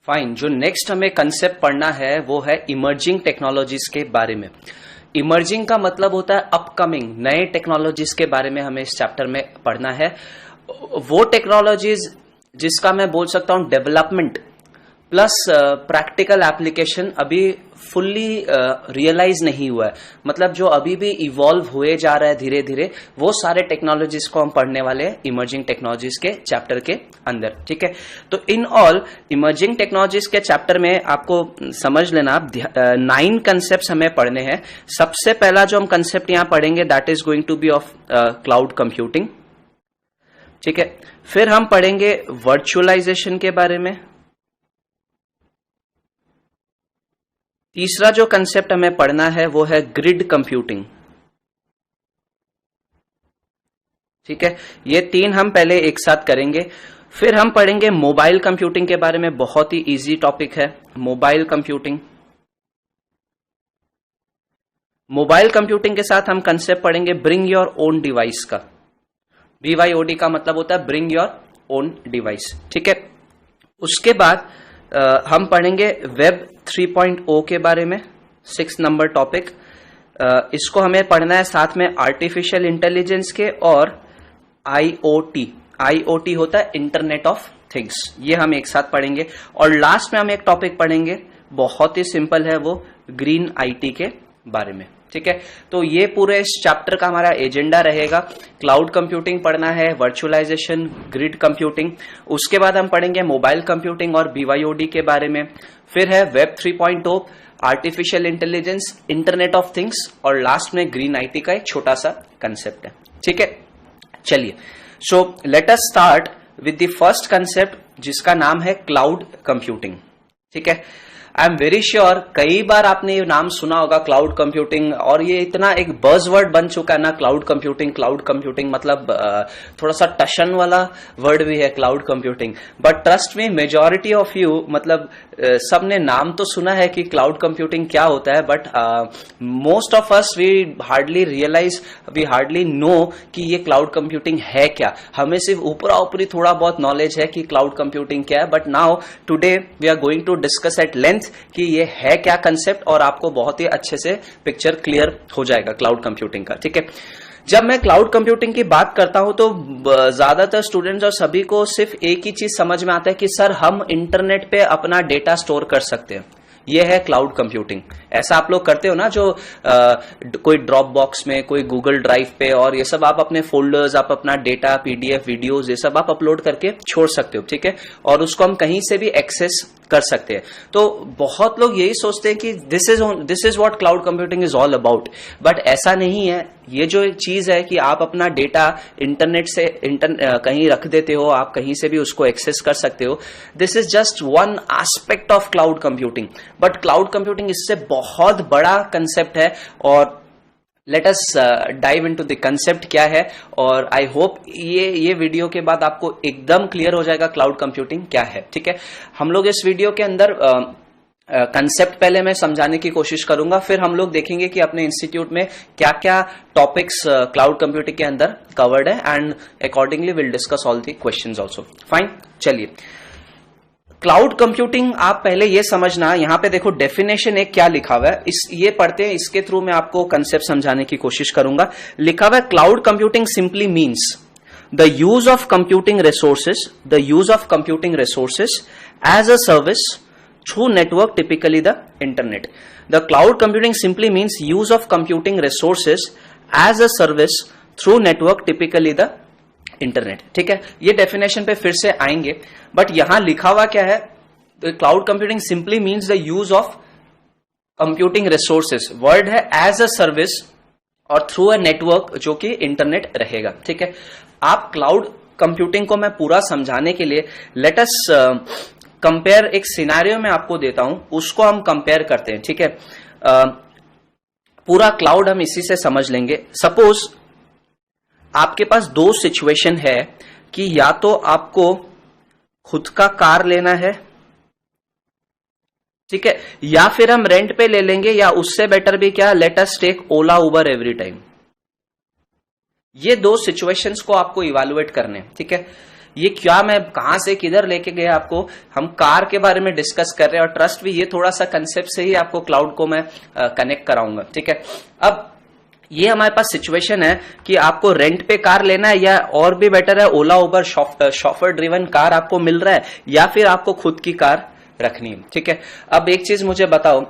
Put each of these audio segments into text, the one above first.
Fine. जो next हमें concept पढ़ना है वो है इमर्जिंग टेक्नोलॉजीज के बारे में। इमर्जिंग का मतलब होता है अपकमिंग, नए टेक्नोलॉजीज के बारे में हमें इस चैप्टर में पढ़ना है। वो टेक्नोलॉजीज जिसका मैं बोल सकता हूं डेवलपमेंट प्लस प्रैक्टिकल एप्लीकेशन अभी फुल्ली रियलाइज नहीं हुआ है, मतलब जो अभी भी इवॉल्व हुए जा रहा है धीरे धीरे, वो सारे टेक्नोलॉजीज को हम पढ़ने वाले हैं इमर्जिंग टेक्नोलॉजीज के चैप्टर के अंदर। ठीक है, तो इन ऑल इमर्जिंग टेक्नोलॉजीज के चैप्टर में आपको समझ लेना, आप 9 कंसेप्ट हमें पढ़ने हैं। सबसे पहला जो हम कंसेप्ट यहां पढ़ेंगे that is going to be of cloud computing. ठीक है, फिर हम पढ़ेंगे वर्चुअलाइजेशन के बारे में। तीसरा जो कंसेप्ट हमें पढ़ना है वो है ग्रिड कंप्यूटिंग। ठीक है, ये 3 हम पहले एक साथ करेंगे। फिर हम पढ़ेंगे मोबाइल कंप्यूटिंग के बारे में, बहुत ही इजी टॉपिक है मोबाइल कंप्यूटिंग। मोबाइल कंप्यूटिंग के साथ हम कंसेप्ट पढ़ेंगे ब्रिंग योर ओन डिवाइस का। BYOD का मतलब होता है ब्रिंग योर ओन डिवाइस। ठीक है, उसके बाद हम पढ़ेंगे वेब 3.0 के बारे में, 6 नंबर टॉपिक। इसको हमें पढ़ना है साथ में आर्टिफिशियल इंटेलिजेंस के और IoT होता है इंटरनेट ऑफ थिंग्स, ये हम एक साथ पढ़ेंगे। और लास्ट में हम एक टॉपिक पढ़ेंगे, बहुत ही सिंपल है, वो ग्रीन IT के बारे में। ठीक है, तो ये पूरे इस चैप्टर का हमारा एजेंडा रहेगा। क्लाउड कंप्यूटिंग पढ़ना है, वर्चुअलाइजेशन, ग्रिड कंप्यूटिंग, उसके बाद हम पढ़ेंगे मोबाइल कंप्यूटिंग और BYOD के बारे में। फिर है web 3.0, artificial intelligence, internet of things और लास्ट में ग्रीन IT का एक छोटा सा कंसेप्ट है। ठीक है, चलिए, so let us start with the first concept जिसका नाम है क्लाउड कंप्यूटिंग। ठीक है, आई एम वेरी श्योर कई बार आपने ये नाम सुना होगा क्लाउड कंप्यूटिंग, और ये इतना एक बज़वर्ड बन चुका है ना क्लाउड कंप्यूटिंग मतलब थोड़ा सा टशन वाला वर्ड भी है cloud computing. But trust me, majority of you मतलब सबने नाम तो सुना है कि क्लाउड कंप्यूटिंग क्या होता है, but most of us we hardly realise, we hardly know कि ये क्लाउड कंप्यूटिंग है क्या। हमें सिर्फ ऊपरा ऊपरी थोड़ा बहुत नॉलेज है कि क्लाउड कंप्यूटिंग क्या है, but now today we are going to discuss at length कि ये है क्या कंसेप्ट, और आपको बहुत ही अच्छे से पिक्चर क्लियर हो जाएगा क्लाउड कंप्यूटिंग का। ठीक है, जब मैं क्लाउड कंप्यूटिंग की बात करता हूं तो ज्यादातर स्टूडेंट्स और सभी को सिर्फ एक ही चीज समझ में आता है कि सर हम इंटरनेट पे अपना डेटा स्टोर कर सकते हैं, ये है क्लाउड कंप्यूटिंग। ऐसा आप लोग करते हो ना, जो कोई ड्रॉप बॉक्स में, कोई गूगल ड्राइव पे, और ये सब आप अपने फोल्डर्स, आप अपना डेटा, PDF, वीडियोस, ये सब आप अपलोड करके छोड़ सकते हो। ठीक है, और उसको हम कहीं से भी एक्सेस कर सकते हैं। तो बहुत लोग यही सोचते हैं कि this is what cloud computing is all about, but ऐसा नहीं है। ये जो चीज है कि आप अपना डेटा इंटरनेट से कहीं रख देते हो, आप कहीं से भी उसको एक्सेस कर सकते हो, this is just one aspect of cloud computing. But cloud computing इससे बहुत बड़ा कंसेप्ट है, और let us dive into the concept क्या है। और आई होप ये वीडियो के बाद आपको एकदम क्लियर हो जाएगा क्लाउड कंप्यूटिंग क्या है। ठीक है, हम लोग इस वीडियो के अंदर कंसेप्ट पहले मैं समझाने की कोशिश करूंगा, फिर हम लोग देखेंगे कि अपने इंस्टीट्यूट में क्या क्या टॉपिक्स क्लाउड कंप्यूटिंग के अंदर कवर्ड है, and accordingly will discuss all the questions also. Fine, चलिए, क्लाउड कंप्यूटिंग आप पहले ये समझना, यहां पे देखो डेफिनेशन एक क्या लिखा हुआ है, ये पढ़ते हैं, इसके थ्रू मैं आपको कंसेप्ट समझाने की कोशिश करूंगा। लिखा हुआ है cloud computing simply means the use of computing resources as a service through network, typically the internet. The cloud computing simply means use of computing resources as a service through network, typically the internet. ठीक है, ये definition पे फिर से आएंगे, but यहां लिखा हुआ क्या है, cloud computing simply means the use of computing resources, word है एज अ सर्विस और थ्रू अ नेटवर्क जो कि इंटरनेट रहेगा। ठीक है, आप क्लाउड कंप्यूटिंग को मैं पूरा समझाने के लिए लेट अस कंपेयर, एक सिनेरियो में आपको देता हूं, उसको हम कंपेयर करते हैं। ठीक है, पूरा क्लाउड हम इसी से समझ लेंगे। सपोज आपके पास 2 सिचुएशन है कि या तो आपको खुद का कार लेना है, ठीक है, या फिर हम रेंट पे ले लेंगे, या उससे बेटर भी क्या, लेट अस टेक ओला उबर एवरी टाइम। ये 2 सिचुएशंस को आपको इवैल्यूएट करने। ठीक है, ये क्या, मैं कहां से किधर लेके गया आपको, हम कार के बारे में डिस्कस कर रहे हैं और ट्रस्ट भी ये थोड़ा सा कंसेप्ट से ही आपको क्लाउड को मैं कनेक्ट कराऊंगा, ठीक है। अब ये हमारे पास सिचुएशन है कि आपको रेंट पे कार लेना है, या और भी बेटर है ओला उबर शॉफर ड्रिवन कार आपको मिल रहा है, या फिर आपको खुद की कार रखनी है, ठीक है। अब एक चीज मुझे बताओ,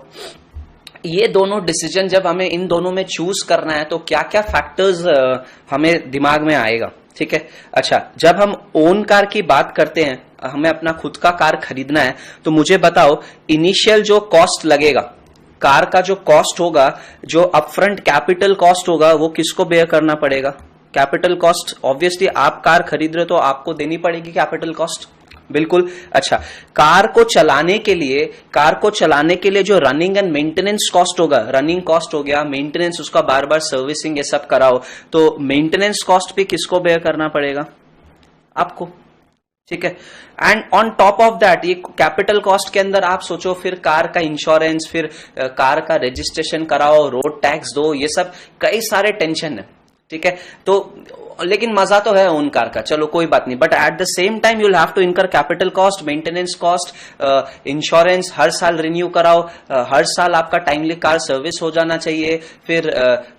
ये दोनों डिसीजन जब हमें इन दोनों में चूज करना है तो क्या क्या फैक्टर्स हमें दिमाग में आएगा, ठीक है। अच्छा, जब हम ओन कार की बात करते हैं, हमें अपना खुद का कार खरीदना है, तो मुझे बताओ इनिशियल जो कॉस्ट लगेगा, कार का जो कॉस्ट होगा, जो अपफ्रंट कैपिटल कॉस्ट होगा, वो किसको बेयर करना पड़ेगा? कैपिटल कॉस्ट ऑब्वियसली आप कार खरीद रहे हो तो आपको देनी पड़ेगी कैपिटल कॉस्ट, बिल्कुल। अच्छा, कार को चलाने के लिए जो रनिंग एंड मेंटेनेंस कॉस्ट होगा, रनिंग कॉस्ट हो गया, मेंटेनेंस, उसका बार बार सर्विसिंग, ये सब कराओ, तो मेंटेनेंस कॉस्ट भी किसको बेयर करना पड़ेगा? आपको, ठीक है। And on top of that, ये कैपिटल कॉस्ट के अंदर आप सोचो फिर कार का इंश्योरेंस, फिर कार का रजिस्ट्रेशन कराओ, रोड टैक्स दो, ये सब कई सारे टेंशन है, ठीक है। तो लेकिन मजा तो है ओन कार का, चलो कोई बात नहीं, but at the same time you will have to incur capital cost, maintenance cost, insurance हर साल रिन्यू कराओ, हर साल आपका टाइमली कार सर्विस हो जाना चाहिए, फिर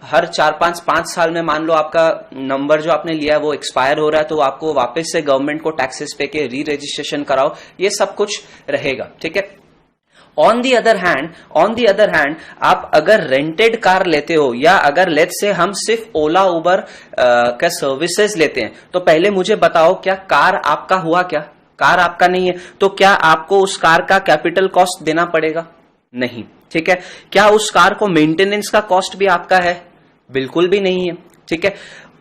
हर 4-5 साल में मान लो आपका नंबर जो आपने लिया है वो एक्सपायर हो रहा है, तो आपको वापस से गवर्नमेंट को टैक्सेस पे के री रजिस्ट्रेशन कराओ, ये सब कुछ रहेगा, ठीक है। ऑन दी अदर हैंड आप अगर रेंटेड कार लेते हो, या अगर लेट्स से हम सिर्फ ओला उबर का सर्विसेज लेते हैं, तो पहले मुझे बताओ क्या कार आपका हुआ? क्या कार आपका नहीं है तो क्या आपको उस कार का कैपिटल कॉस्ट देना पड़ेगा? नहीं, ठीक है। क्या उस कार को मेंटेनेंस का कॉस्ट भी आपका है? बिल्कुल भी नहीं है, ठीक है।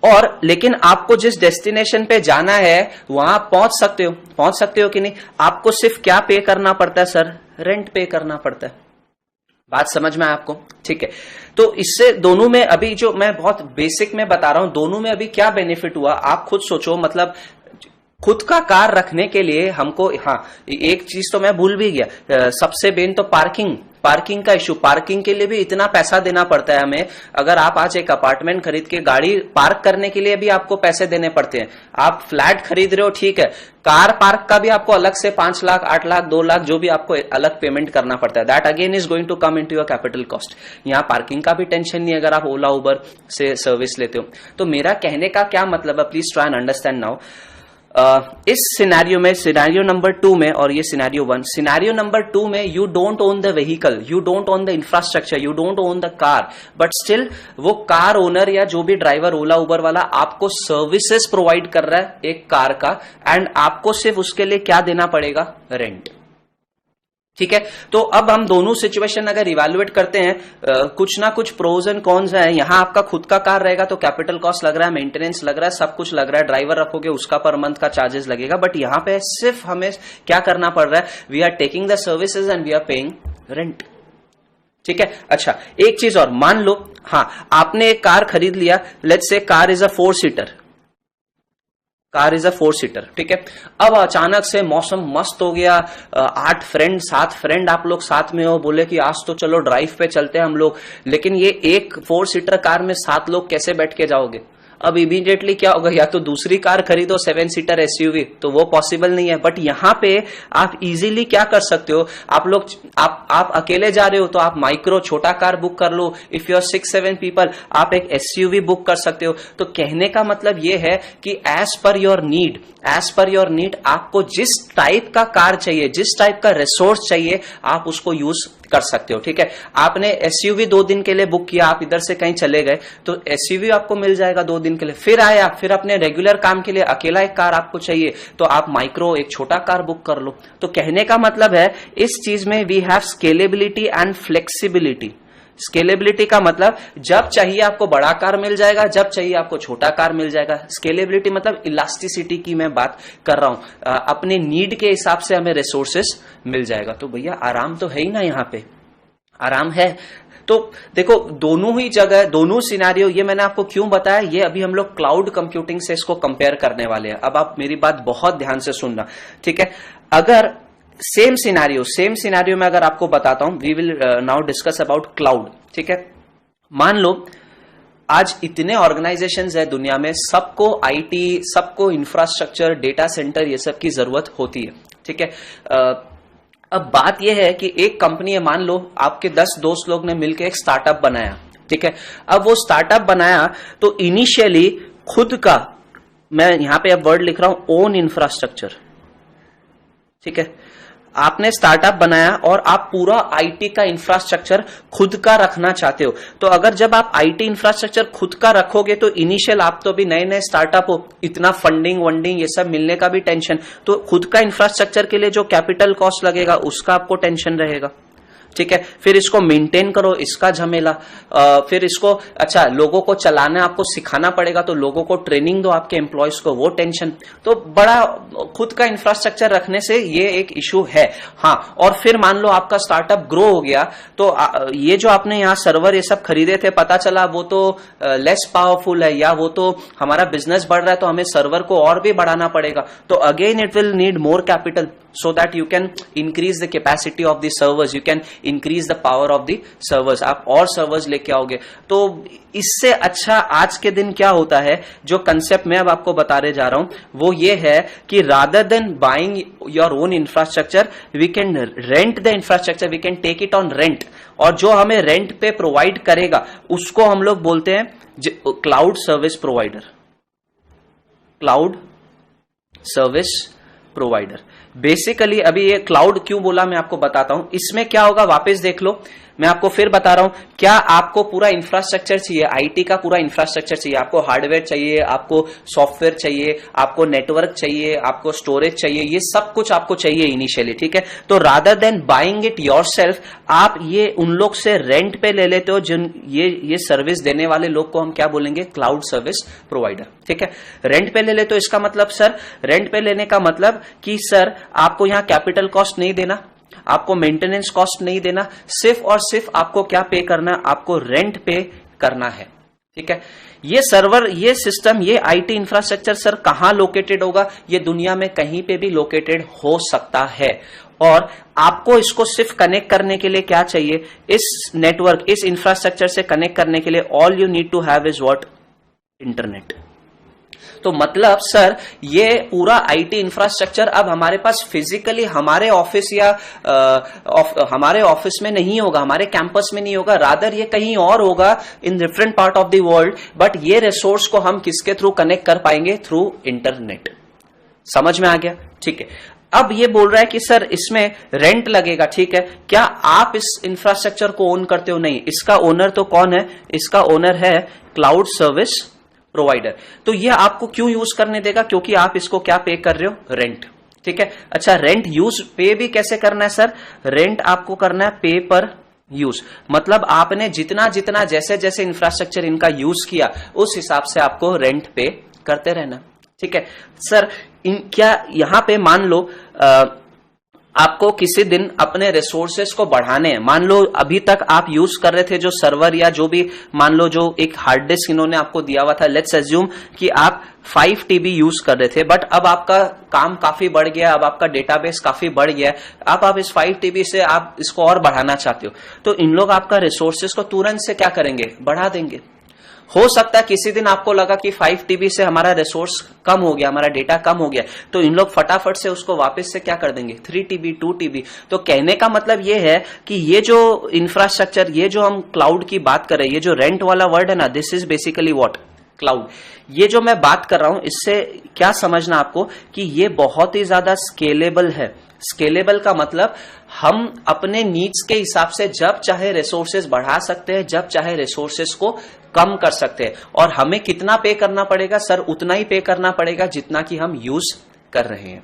और लेकिन आपको जिस डेस्टिनेशन पे जाना है वहां पहुंच सकते हो कि नहीं? आपको सिर्फ क्या पे करना पड़ता है सर? रेंट पे करना पड़ता है। बात समझ में आपको, ठीक है। तो इससे दोनों में अभी जो मैं बहुत बेसिक में बता रहा हूं, दोनों में अभी क्या बेनिफिट हुआ आप खुद सोचो। मतलब खुद का कार रखने के लिए हमको, हाँ एक चीज तो मैं भूल भी गया, सबसे मेन तो पार्किंग का इशू। पार्किंग के लिए भी इतना पैसा देना पड़ता है हमें। अगर आप आज एक अपार्टमेंट खरीद के गाड़ी पार्क करने के लिए भी आपको पैसे देने पड़ते हैं। आप फ्लैट खरीद रहे हो, ठीक है, कार पार्क का भी आपको अलग से 5 लाख, 8 लाख, 2 लाख जो भी आपको अलग पेमेंट करना पड़ता है। That again is going to come into your capital cost. यहाँ पार्किंग का भी टेंशन नहीं अगर आप ओला उबर से सर्विस लेते हो। तो मेरा कहने का क्या मतलब है, please try and understand now. इस सिनेरियो में, सिनेरियो नंबर 2 में और ये सिनेरियो 1, सिनेरियो नंबर 2 में you don't own the vehicle, you don't own the infrastructure, you don't own the car, but still वो कार ओनर या जो भी ड्राइवर ओला उबर वाला आपको सर्विसेज प्रोवाइड कर रहा है एक कार का, एंड आपको सिर्फ उसके लिए क्या देना पड़ेगा? रेंट, ठीक है। तो अब हम दोनों सिचुएशन अगर इवेल्युएट करते हैं, कुछ ना कुछ प्रोज एंड कॉन्स है। यहाँ आपका खुद का कार रहेगा तो कैपिटल कॉस्ट लग रहा है, मेंटेनेंस लग रहा है, सब कुछ लग रहा है, ड्राइवर रखोगे उसका पर मंथ का चार्जेस लगेगा, बट यहाँ पे सिर्फ हमें क्या करना पड़ रहा है? We are taking the services and we are paying rent, ठीक है। अच्छा, एक चीज और मान लो, हाँ आपने एक कार खरीद लिया, let's say car is a 4 seater, ठीक है। अब अचानक से मौसम मस्त हो गया, 7 फ्रेंड आप लोग साथ में हो, बोले कि आज तो चलो ड्राइव पे चलते हैं हम लोग, लेकिन ये एक 4 सीटर कार में 7 लोग कैसे बैठ के जाओगे? अब इमीडिएटली क्या होगा, या तो दूसरी कार खरीदो 7 सीटर एसयूवी, तो वो पॉसिबल नहीं है। बट यहाँ पे आप इजीली क्या कर सकते हो, आप अकेले जा रहे हो तो आप माइक्रो छोटा कार बुक कर लो। इफ यू आर 6-7 पीपल, आप एक एसयूवी बुक कर सकते हो। तो कहने का मतलब ये है कि एज पर योर नीड आपको जिस टाइप का कार चाहिए, जिस टाइप का रिसोर्स चाहिए, आप उसको यूज कर सकते हो, ठीक है। आपने एसयूवी 2 दिन के लिए बुक किया, आप इधर से कहीं चले गए तो एसयूवी आपको मिल जाएगा 2 दिन के लिए। फिर अपने रेगुलर काम के लिए अकेला एक कार आपको चाहिए तो आप माइक्रो एक छोटा कार बुक कर लो। तो कहने का मतलब है इस चीज में we have scalability and flexibility. Scalability का मतलब जब चाहिए आपको बड़ा कार मिल जाएगा, जब चाहिए आपको छोटा कार मिल जाएगा। स्केलेबिलिटी मतलब इलास्टिसिटी की मैं बात कर रहा हूं, अपने नीड के हिसाब से हमें रिसोर्सेस मिल जाएगा। तो भैया आराम तो है ही ना, यहाँ पे आराम है। तो देखो दोनों ही जगह, दोनों सिनेरियो, ये मैंने आपको क्यों बताया, ये अभी हम लोग क्लाउड कंप्यूटिंग से इसको कंपेयर करने वाले हैं। अब आप मेरी बात बहुत ध्यान से सुनना, ठीक है। अगर सेम सिनेरियो में अगर आपको बताता हूं, we will now discuss about cloud, ठीक है। मान लो आज इतने ऑर्गेनाइजेशंस है दुनिया में, सबको आईटी, सबको इंफ्रास्ट्रक्चर, डेटा सेंटर, ये सब की जरूरत होती है, ठीक है। अब बात यह है कि एक कंपनी है, मान लो आपके 10 दोस्त लोग ने मिलकर एक स्टार्टअप बनाया, ठीक है। अब वो स्टार्टअप बनाया तो इनिशियली खुद का, मैं यहां पे अब वर्ड लिख रहा हूं, ओन इंफ्रास्ट्रक्चर, ठीक है। आपने स्टार्टअप बनाया और आप पूरा आईटी का इंफ्रास्ट्रक्चर खुद का रखना चाहते हो। तो अगर जब आप आईटी इंफ्रास्ट्रक्चर खुद का रखोगे तो इनिशियल, आप तो भी नए नए स्टार्टअप हो, इतना फंडिंग वंडिंग ये सब मिलने का भी टेंशन, तो खुद का इंफ्रास्ट्रक्चर के लिए जो कैपिटल कॉस्ट लगेगा उसका आपको टेंशन रहेगा, ठीक है। फिर इसको मेंटेन करो, इसका झमेला, फिर इसको, अच्छा लोगों को चलाना आपको सिखाना पड़ेगा, तो लोगों को ट्रेनिंग दो आपके एम्प्लॉयज को, वो टेंशन। तो बड़ा खुद का इंफ्रास्ट्रक्चर रखने से ये एक इशू है। हाँ, और फिर मान लो आपका स्टार्टअप ग्रो हो गया, तो ये जो आपने यहाँ सर्वर ये सब खरीदे थे, पता चला वो तो लेस पावरफुल है, या वो तो हमारा बिजनेस बढ़ रहा है तो हमें सर्वर को और भी बढ़ाना पड़ेगा, तो again it will need more capital, so that you can increase the capacity of the servers, you can increase the power of the servers, आप और servers लेके आओगे। तो इससे अच्छा आज के दिन क्या होता है, जो कंसेप्ट मैं अब आपको बताने जा रहा हूं वो ये है कि rather than buying your own infrastructure, we can rent the infrastructure, we can take it on rent, और जो हमें रेंट पे प्रोवाइड करेगा उसको हम लोग बोलते हैं cloud service provider, cloud service provider. Basically अभी ये क्लाउड क्यों बोला मैं आपको बताता हूं। इसमें क्या होगा, वापस देख लो, मैं आपको फिर बता रहा हूं, क्या आपको पूरा इंफ्रास्ट्रक्चर चाहिए, आईटी का पूरा इंफ्रास्ट्रक्चर चाहिए, आपको हार्डवेयर चाहिए, आपको सॉफ्टवेयर चाहिए, आपको नेटवर्क चाहिए, आपको स्टोरेज चाहिए, ये सब कुछ आपको चाहिए इनिशियली, ठीक है। तो rather than buying it yourself, आप ये उन लोग से रेंट पे ले लेते हो, जिन ये सर्विस देने वाले लोग को हम क्या बोलेंगे, क्लाउड सर्विस प्रोवाइडर, ठीक है। रेंट पे ले ले, तो इसका मतलब सर, रेंट पे लेने का मतलब कि सर आपको यहां कैपिटल कॉस्ट नहीं देना, आपको मेंटेनेंस कॉस्ट नहीं देना, सिर्फ और सिर्फ आपको क्या पे करना, आपको रेंट पे करना है, ठीक है। ये सर्वर, ये सिस्टम, ये आईटी इंफ्रास्ट्रक्चर सर कहां लोकेटेड होगा, ये दुनिया में कहीं पे भी लोकेटेड हो सकता है, और आपको इसको सिर्फ कनेक्ट करने के लिए क्या चाहिए, इस नेटवर्क, इस इंफ्रास्ट्रक्चर से कनेक्ट करने के लिए all you need to have is what, internet. तो मतलब सर ये पूरा आईटी इंफ्रास्ट्रक्चर अब हमारे पास फिजिकली हमारे ऑफिस या हमारे ऑफिस में नहीं होगा, हमारे कैंपस में नहीं होगा, रादर ये कहीं और होगा in different part of the world, but ये रिसोर्स को हम किसके थ्रू कनेक्ट कर पाएंगे, थ्रू इंटरनेट। समझ में आ गया, ठीक है। अब ये बोल रहा है कि सर इसमें रेंट लगेगा, ठीक है, क्या आप इस इंफ्रास्ट्रक्चर को ओन करते हो, नहीं, इसका ओनर तो कौन है, इसका ओनर है क्लाउड सर्विस प्रोवाइडर। तो ये आपको क्यों यूज करने देगा, क्योंकि आप इसको क्या पे कर रहे हो, रेंट, ठीक है। अच्छा, रेंट यूज पे भी कैसे करना है सर, रेंट आपको करना है पे पर यूज, मतलब आपने जितना जितना जैसे जैसे इंफ्रास्ट्रक्चर इनका यूज किया उस हिसाब से आपको रेंट पे करते रहना, ठीक है। सर क्या यहां पे मान लो आपको किसी दिन अपने रिसोर्सेस को बढ़ाने हैं, मान लो अभी तक आप यूज कर रहे थे जो सर्वर या जो भी, मान लो जो एक हार्ड डिस्क इन्होंने आपको दिया हुआ था, लेट्स अज्यूम कि आप 5 TB यूज कर रहे थे, बट अब आपका काम काफी बढ़ गया, अब आपका डेटाबेस काफी बढ़ गया, अब आप इस 5 TB से आप इसको और बढ़ाना चाहते हो, तो इन लोग आपका रिसोर्सेस को तुरंत से क्या करेंगे, बढ़ा देंगे। हो सकता है किसी दिन आपको लगा कि 5 TB से हमारा रिसोर्स कम हो गया, हमारा डेटा कम हो गया, तो इन लोग फटाफट से उसको वापस से क्या कर देंगे, 3 TB 2 TB। तो कहने का मतलब ये है कि ये जो इंफ्रास्ट्रक्चर, ये जो हम क्लाउड की बात कर रहे हैं, ये जो रेंट वाला वर्ड है ना, this is basically what, cloud. ये जो मैं बात कर रहा हूं, इससे क्या समझना आपको कि ये बहुत ही ज्यादा स्केलेबल है। स्केलेबल का मतलब हम अपने नीड्स के हिसाब से जब चाहे रिसोर्सेज बढ़ा सकते हैं, जब चाहे रिसोर्सेज को कम कर सकते हैं, और हमें कितना पे करना पड़ेगा सर, उतना ही पे करना पड़ेगा जितना कि हम यूज कर रहे हैं,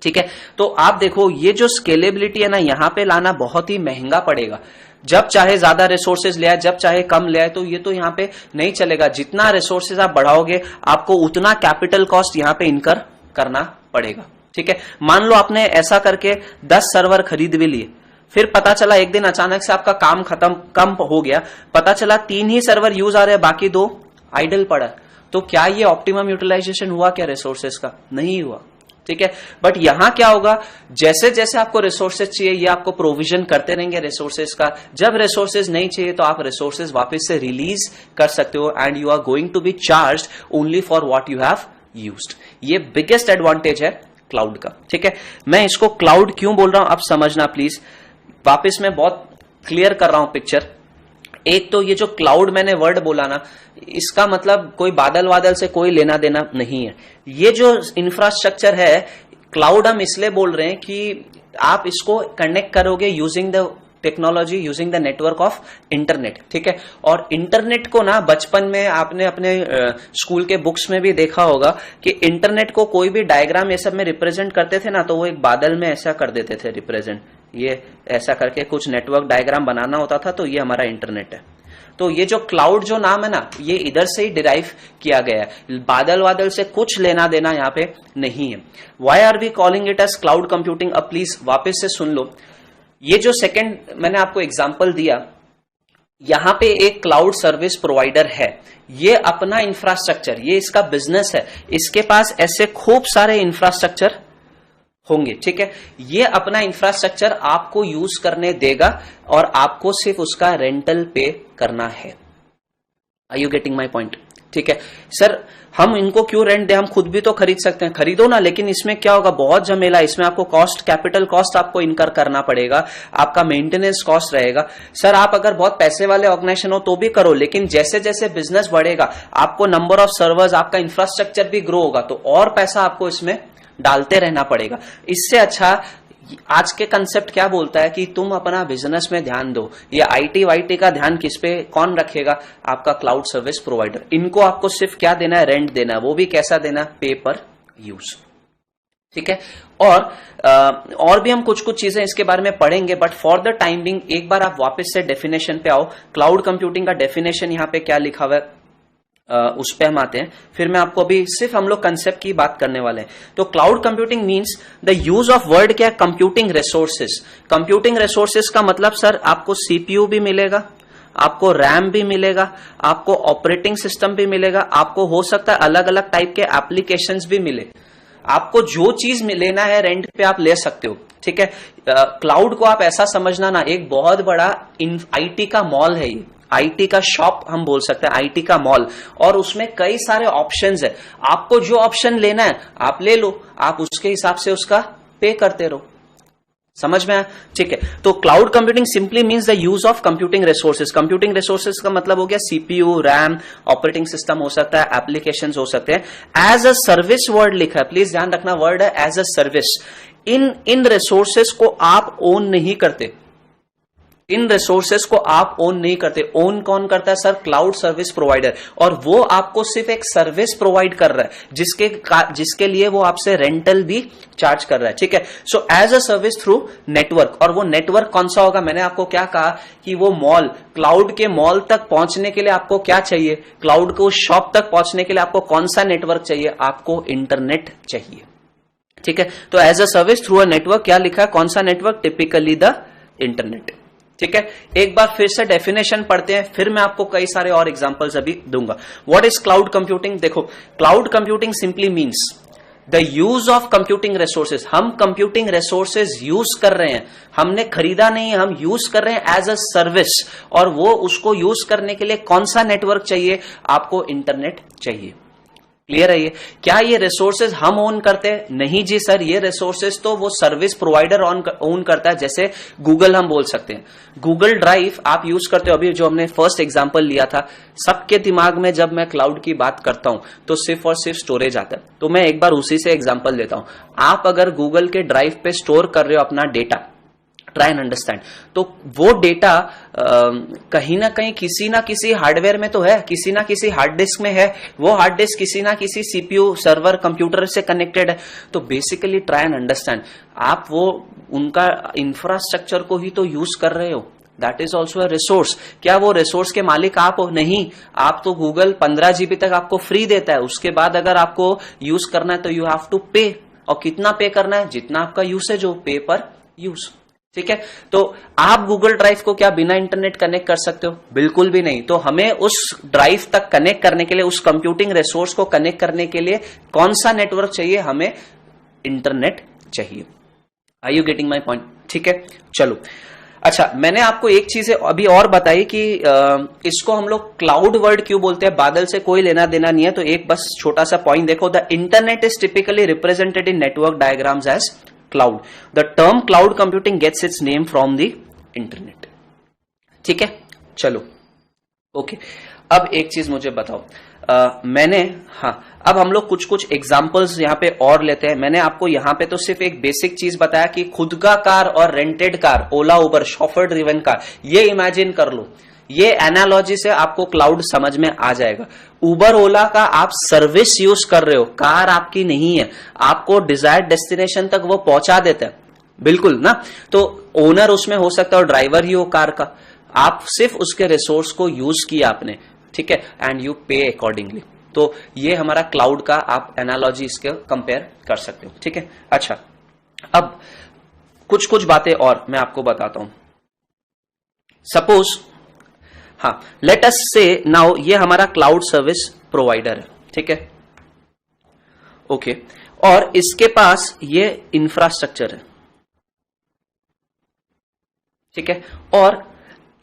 ठीक है। तो आप देखो ये जो स्केलेबिलिटी है ना, यहां पे लाना बहुत ही महंगा पड़ेगा। जब चाहे ज्यादा रिसोर्सेज ले आए, जब चाहे कम ले आए, तो ये तो यहां पे नहीं चलेगा। जितना रिसोर्सेज आप बढ़ाओगे आपको उतना कैपिटल कॉस्ट यहां पे इनकर करना पड़ेगा, ठीक है। मान लो आपने ऐसा करके 10 सर्वर खरीद भी लिए, फिर पता चला एक दिन अचानक से आपका काम खत्म कम हो गया, पता चला 3 ही सर्वर यूज आ रहे हैं, बाकी 2 आइडल पड़ा, तो क्या ये ऑप्टिमम यूटिलाइजेशन हुआ क्या रिसोर्सेज का, नहीं हुआ, ठीक है। बट यहां क्या होगा, जैसे जैसे आपको रिसोर्सेज चाहिए ये आपको प्रोविजन करते रहेंगे रिसोर्सेज का। जब रिसोर्सेज नहीं चाहिए तो आप रिसोर्सेज वापस से रिलीज कर सकते हो and you are going to be charged only for what you have used. ये बिगेस्ट एडवांटेज है क्लाउड का, ठीक है। मैं इसको क्लाउड क्यों बोल रहा हूं अब समझना प्लीज, वापस मैं बहुत क्लियर कर रहा हूं पिक्चर। एक तो ये जो क्लाउड मैंने वर्ड बोला ना, इसका मतलब कोई बादल वादल से कोई लेना देना नहीं है। ये जो इंफ्रास्ट्रक्चर है क्लाउड हम इसलिए बोल रहे हैं कि आप इसको कनेक्ट करोगे using the technology, using the network of internet, ठीक है। और इंटरनेट को ना बचपन में आपने अपने स्कूल के बुक्स में भी देखा होगा कि इंटरनेट को कोई भी डायग्राम ये सब में रिप्रेजेंट करते थे ना, तो वो एक बादल में ऐसा कर देते थे रिप्रेजेंट, ये ऐसा करके कुछ नेटवर्क डायग्राम बनाना होता था, तो ये हमारा इंटरनेट है। तो ये जो क्लाउड जो नाम है ना, ये इधर से ही डिराइव किया गया है, बादल वादल से कुछ लेना देना यहाँ पे नहीं है। Why are we calling it as cloud computing? अब प्लीज वापस से सुन लो, ये जो सेकंड मैंने आपको एग्जांपल दिया, यहां पे एक क्लाउड सर्विस प्रोवाइडर है, ये अपना इंफ्रास्ट्रक्चर, ये इसका बिजनेस है, इसके पास ऐसे खूब सारे इंफ्रास्ट्रक्चर होंगे, ठीक है। ये अपना इंफ्रास्ट्रक्चर आपको यूज करने देगा और आपको सिर्फ उसका रेंटल पे करना है। Are you getting my point? ठीक है सर, हम इनको क्यों रेंट दे, हम खुद भी तो खरीद सकते हैं, खरीदो ना, लेकिन इसमें क्या होगा, बहुत झमेला, इसमें आपको कॉस्ट, कैपिटल कॉस्ट आपको इनकर करना पड़ेगा, आपका मेंटेनेंस कॉस्ट रहेगा। सर आप अगर बहुत पैसे वाले ऑर्गेनाइजेशन हो तो भी करो, लेकिन जैसे जैसे बिजनेस बढ़ेगा आपको नंबर ऑफ सर्वर्स, आपका इंफ्रास्ट्रक्चर भी ग्रो होगा, तो और पैसा आपको इसमें डालते रहना पड़ेगा। इससे अच्छा आज के कंसेप्ट क्या बोलता है कि तुम अपना बिजनेस में ध्यान दो, ये आईटी वाईटी का ध्यान किस पे कौन रखेगा? आपका क्लाउड सर्विस प्रोवाइडर। इनको आपको सिर्फ क्या देना है? रेंट देना है, वो भी कैसा देना है? पे पर यूज, ठीक है। और भी हम कुछ कुछ चीजें इसके बारे में पढ़ेंगे, but for the time being एक बार आप वापस से डेफिनेशन पे आओ। क्लाउड कंप्यूटिंग का डेफिनेशन यहाँ पे क्या लिखा हुआ है उस पे हम आते हैं, फिर मैं आपको अभी सिर्फ हम लोग कंसेप्ट की बात करने वाले हैं। तो cloud computing means the use of word क्या है? Computing resources. कंप्यूटिंग रिसोर्सेज का मतलब सर आपको सीपीयू भी मिलेगा, आपको रैम भी मिलेगा, आपको ऑपरेटिंग सिस्टम भी मिलेगा, आपको हो सकता है अलग अलग टाइप के एप्लीकेशंस भी मिले। आपको जो चीज लेना है रेंट पे आप ले सकते हो, ठीक है। क्लाउड को आप ऐसा समझना ना, एक बहुत बड़ा आईटी का मॉल है, ये आईटी का शॉप हम बोल सकते हैं, आईटी का मॉल, और उसमें कई सारे ऑप्शंस है। आपको जो ऑप्शन लेना है आप ले लो, आप उसके हिसाब से उसका पे करते रहो। समझ में आया? ठीक है। तो cloud computing simply means the use of computing resources. Computing resources का मतलब हो गया सीपीयू, रैम, ऑपरेटिंग सिस्टम हो सकता है, एप्लीकेशंस हो सकते हैं। एज अ सर्विस वर्ड लिखा है, प्लीज ध्यान रखना, वर्ड है एज अ सर्विस। इन रिसोर्सेज को आप ओन नहीं करते, इन रिसोर्सेज को आप ओन नहीं करते। ओन कौन करता है सर? क्लाउड सर्विस प्रोवाइडर, और वो आपको सिर्फ एक सर्विस प्रोवाइड कर रहा है, जिसके लिए वो आपसे रेंटल भी चार्ज कर रहा है, ठीक है। So as a service through network, और वो नेटवर्क कौन सा होगा? मैंने आपको क्या कहा कि वो मॉल, क्लाउड के मॉल तक पहुंचने के लिए आपको क्या चाहिए? क्लाउड को शॉप तक पहुंचने के लिए आपको कौन सा नेटवर्क चाहिए? आपको इंटरनेट चाहिए, ठीक है। तो as a service through a network, क्या लिखा है? कौन सा नेटवर्क? टिपिकली द इंटरनेट, ठीक है। एक बार फिर से डेफिनेशन पढ़ते हैं, फिर मैं आपको कई सारे और एग्जांपल्स अभी दूंगा। What is cloud computing? देखो, cloud computing simply means the use of computing resources. हम कंप्यूटिंग रिसोर्सेज यूज कर रहे हैं, हमने खरीदा नहीं है, हम यूज कर रहे हैं एज अ सर्विस, और वो उसको यूज करने के लिए कौन सा नेटवर्क चाहिए? आपको इंटरनेट चाहिए। क्लियर है? ये क्या ये रिसोर्सेज हम ओन करते हैं? नहीं जी सर, ये रिसोर्सेज तो वो सर्विस प्रोवाइडर ओन करता है। जैसे गूगल हम बोल सकते हैं, गूगल ड्राइव आप यूज करते हो, अभी जो हमने फर्स्ट एग्जांपल लिया था, सबके दिमाग में जब मैं क्लाउड की बात करता हूं तो सिर्फ और सिर्फ स्टोरेज आता है। तो मैं एक बार उसी से एग्जांपल देता हूं। आप अगर गूगल के ड्राइव पे स्टोर कर रहे हो अपना डेटा, ट्राई एंड अंडरस्टैंड, तो वो डेटा कहीं ना किसी हार्डवेयर में तो है, किसी ना किसी हार्ड डिस्क में है, वो हार्ड डिस्क किसी ना किसी सीपीयू, सर्वर, कंप्यूटर से कनेक्टेड है। तो बेसिकली ट्राई एंड अंडरस्टैंड, आप वो उनका इंफ्रास्ट्रक्चर को ही तो यूज कर रहे हो। That is also a resource. क्या वो रिसोर्स के मालिक आप हो? नहीं, आप तो गूगल 15 GB तक आपको फ्री देता है, उसके बाद अगर आपको यूज करना है तो यू हैव टू पे। और कितना पे करना है? जितना आपका यूसेज हो, पे पर यूज, ठीक है। तो आप गूगल ड्राइव को क्या बिना इंटरनेट कनेक्ट कर सकते हो? बिल्कुल भी नहीं। तो हमें उस ड्राइव तक कनेक्ट करने के लिए, उस कंप्यूटिंग रिसोर्स को कनेक्ट करने के लिए कौन सा नेटवर्क चाहिए? हमें इंटरनेट चाहिए। Are you getting my point? ठीक है, चलो। अच्छा, मैंने आपको एक चीज अभी और बताई कि इसको हम लोग क्लाउड वर्ड क्यों बोलते हैं, बादल से कोई लेना देना नहीं है। तो एक बस छोटा सा पॉइंट देखो, the internet is typically represented in network diagrams as cloud. The term cloud computing gets its name from the internet. ठीक है, चलो ओके। अब एक चीज मुझे बताओ, अब हम लोग कुछ कुछ एग्जांपल्स यहां पे और लेते हैं। मैंने आपको यहां पे तो सिर्फ एक बेसिक चीज बताया कि खुद का कार और रेंटेड कार, ओला उबर, शॉफर ड्रिवन कार, ये इमेजिन कर लो। ये एनालॉजी से आपको क्लाउड समझ में आ जाएगा। उबर ओला का आप सर्विस यूज कर रहे हो, कार आपकी नहीं है, आपको डिजायर्ड डेस्टिनेशन तक वो पहुंचा देता है, बिल्कुल ना। तो ओनर उसमें हो सकता है और ड्राइवर ही हो कार का, आप सिर्फ उसके रिसोर्स को यूज किया आपने, ठीक है, एंड यू पे अकॉर्डिंगली। तो ये हमारा क्लाउड का आप एनालॉजी इसके कंपेयर कर सकते हो। ठीक है, अच्छा, अब कुछ कुछ बातें और मैं आपको बताता हूं। सपोज लेट अस से नाउ ये हमारा क्लाउड सर्विस प्रोवाइडर है, ठीक है, ओके, और इसके पास ये इंफ्रास्ट्रक्चर है, ठीक है, और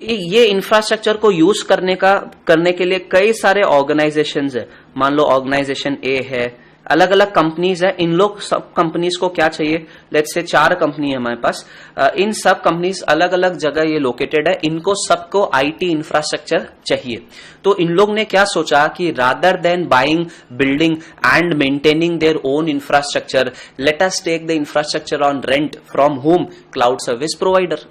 ये इंफ्रास्ट्रक्चर को यूज करने के लिए कई सारे ऑर्गेनाइजेशंस है। मान लो ऑर्गेनाइजेशन ए है, अलग अलग कंपनीज है। इन लोग सब कंपनीज को क्या चाहिए, लेट्स से 4 कंपनी है हमारे पास, इन सब कंपनीज अलग अलग जगह ये लोकेटेड है, इनको सबको आईटी इंफ्रास्ट्रक्चर चाहिए। तो इन लोग ने क्या सोचा कि rather than buying building and maintaining their own infrastructure, let us take the infrastructure on rent from home, cloud service provider.